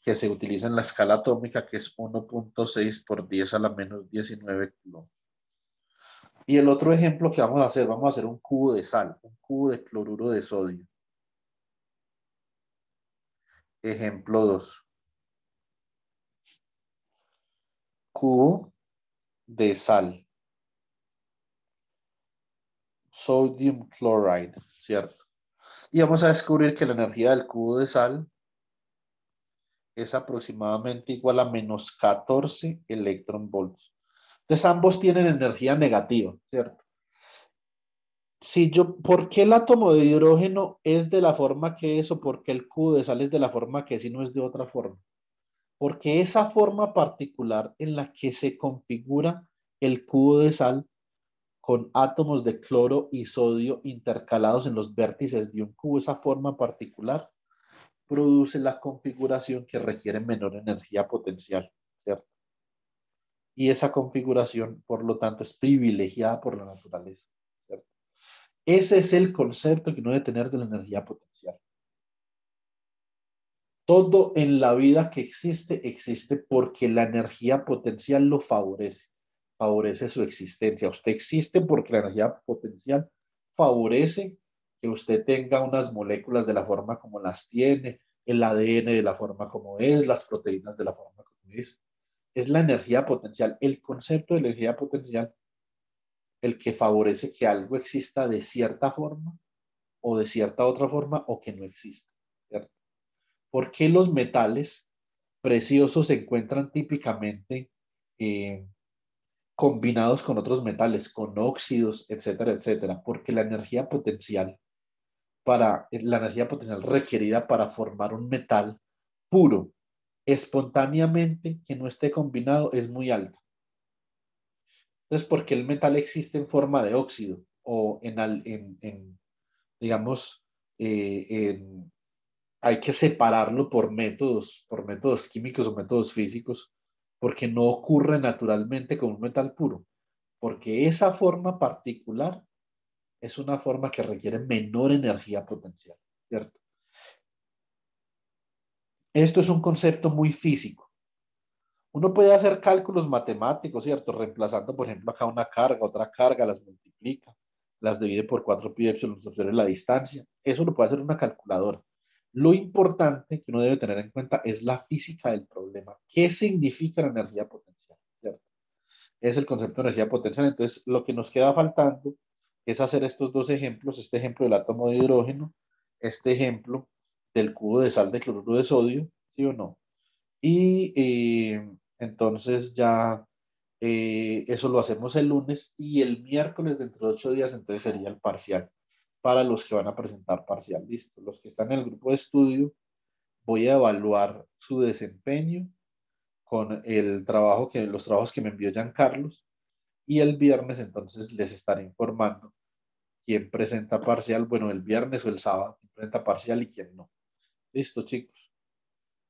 que se utiliza en la escala atómica, que es 1.6 por 10 a la menos 19 coulombs. Y el otro ejemplo que vamos a hacer un cubo de sal, un cubo de cloruro de sodio. Ejemplo 2. Cubo de sal. Sodium chloride, ¿cierto? Y vamos a descubrir que la energía del cubo de sal es aproximadamente igual a menos 14 electronvolts. Entonces ambos tienen energía negativa, ¿cierto? ¿por qué el átomo de hidrógeno es de la forma que es o por qué el cubo de sal es de la forma que es y no es de otra forma? Porque esa forma particular en la que se configura el cubo de sal con átomos de cloro y sodio intercalados en los vértices de un cubo, esa forma particular produce la configuración que requiere menor energía potencial, ¿cierto? Y esa configuración, por lo tanto, es privilegiada por la naturaleza, ¿cierto? Ese es el concepto que uno debe tener de la energía potencial. Todo en la vida que existe, existe porque la energía potencial lo favorece, favorece su existencia. Usted existe porque la energía potencial favorece que usted tenga unas moléculas de la forma como las tiene, el ADN de la forma como es, las proteínas de la forma como es. Es la energía potencial, el concepto de energía potencial, el que favorece que algo exista de cierta forma o de cierta otra forma o que no exista, ¿cierto? ¿Por qué los metales preciosos se encuentran típicamente eh, combinados con otros metales, con óxidos, etcétera, etcétera? Porque la energía potencial requerida para formar un metal puro, espontáneamente, que no esté combinado, es muy alta. Entonces, ¿por qué el metal existe en forma de óxido o digamos, hay que separarlo por métodos químicos o métodos físicos, porque no ocurre naturalmente con un metal puro, porque esa forma particular es una forma que requiere menor energía potencial, ¿cierto? Esto es un concepto muy físico. Uno puede hacer cálculos matemáticos, ¿cierto? Reemplazando, por ejemplo, acá una carga, otra carga, las multiplica, las divide por 4 pi epsilon, observe la distancia. Eso lo puede hacer una calculadora. Lo importante que uno debe tener en cuenta es la física del problema. ¿Qué significa la energía potencial? ¿Cierto? Es el concepto de energía potencial. Entonces, lo que nos queda faltando es hacer estos dos ejemplos, este ejemplo del átomo de hidrógeno, este ejemplo del cubo de sal de cloruro de sodio, ¿sí o no? Y entonces ya eso lo hacemos el lunes y el miércoles dentro de 8 días entonces sería el parcial para los que van a presentar parcial. Listo. Los que están en el grupo de estudio, voy a evaluar su desempeño con los trabajos que me envió Giancarlos y el viernes entonces les estaré informando quién presenta parcial, bueno, el viernes o el sábado, quién presenta parcial y quién no. Listo, chicos.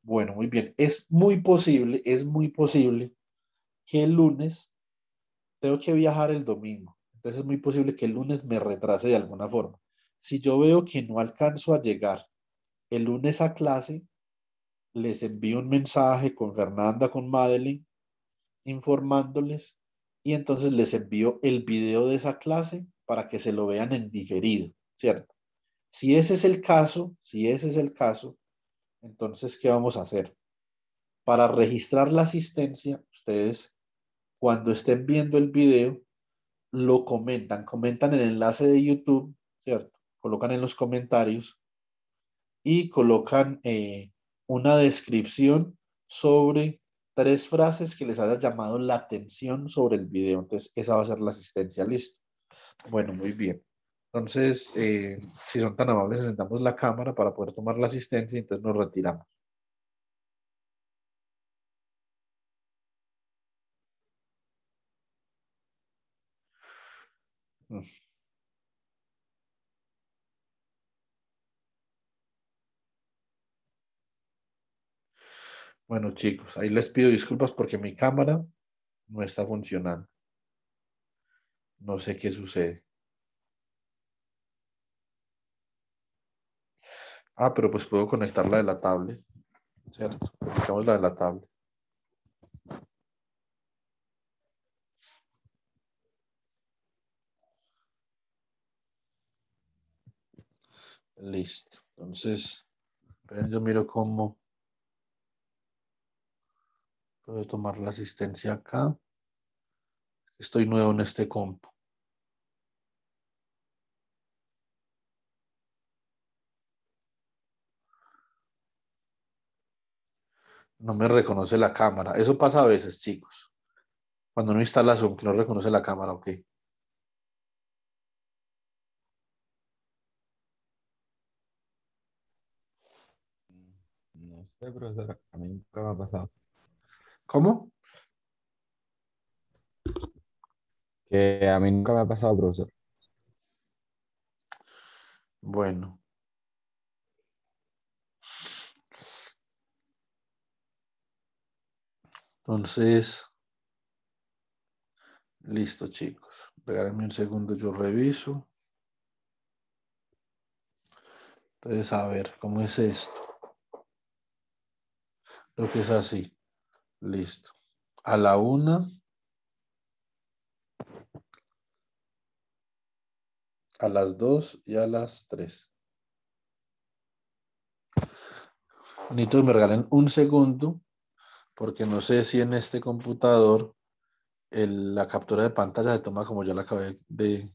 Bueno, muy bien. Es muy posible que el lunes tengo que viajar el domingo. Entonces es muy posible que el lunes me retrase de alguna forma. Si yo veo que no alcanzo a llegar el lunes a clase, les envío un mensaje con Fernanda, con Madeline, informándoles y entonces les envío el video de esa clase para que se lo vean en diferido, ¿cierto? Si ese es el caso, entonces, ¿qué vamos a hacer? Para registrar la asistencia, ustedes cuando estén viendo el video, lo comentan el enlace de YouTube, ¿cierto? Colocan en los comentarios y colocan una descripción sobre 3 frases que les haya llamado la atención sobre el video. Entonces, esa va a ser la asistencia. Listo. Bueno, muy bien. Entonces, si son tan amables, encendamos la cámara para poder tomar la asistencia y entonces nos retiramos. Mm. Bueno, chicos, ahí les pido disculpas porque mi cámara no está funcionando. No sé qué sucede. Ah, pero pues puedo conectar la de la tablet, ¿cierto? Conectamos la de la tablet. Listo. Entonces, esperen, yo miro cómo puedo tomar la asistencia acá. Estoy nuevo en este compu. No me reconoce la cámara. Eso pasa a veces, chicos. Cuando uno instala Zoom, que no reconoce la cámara, ok. Profesor, a mí nunca me ha pasado. ¿Cómo? Que a mí nunca me ha pasado, profesor. Bueno, entonces, listo, chicos. Regálenme un segundo, yo reviso. Entonces, a ver, ¿cómo es esto? Lo que es así. Listo. A la 1, a las 2 y a las 3. Necesito que me regalen un segundo, porque no sé si en este computador la captura de pantalla se toma como ya la acabé de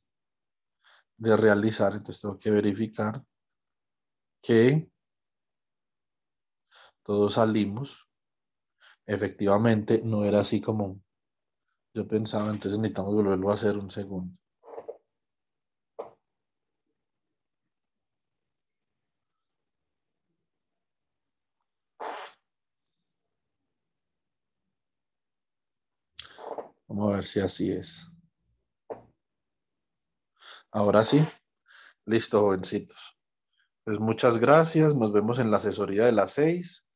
realizar. Entonces tengo que verificar que todos salimos. Efectivamente, no era así como yo pensaba, entonces necesitamos volverlo a hacer un segundo. Vamos a ver si así es. Ahora sí. Listo, jovencitos. Pues muchas gracias. Nos vemos en la asesoría de las 6.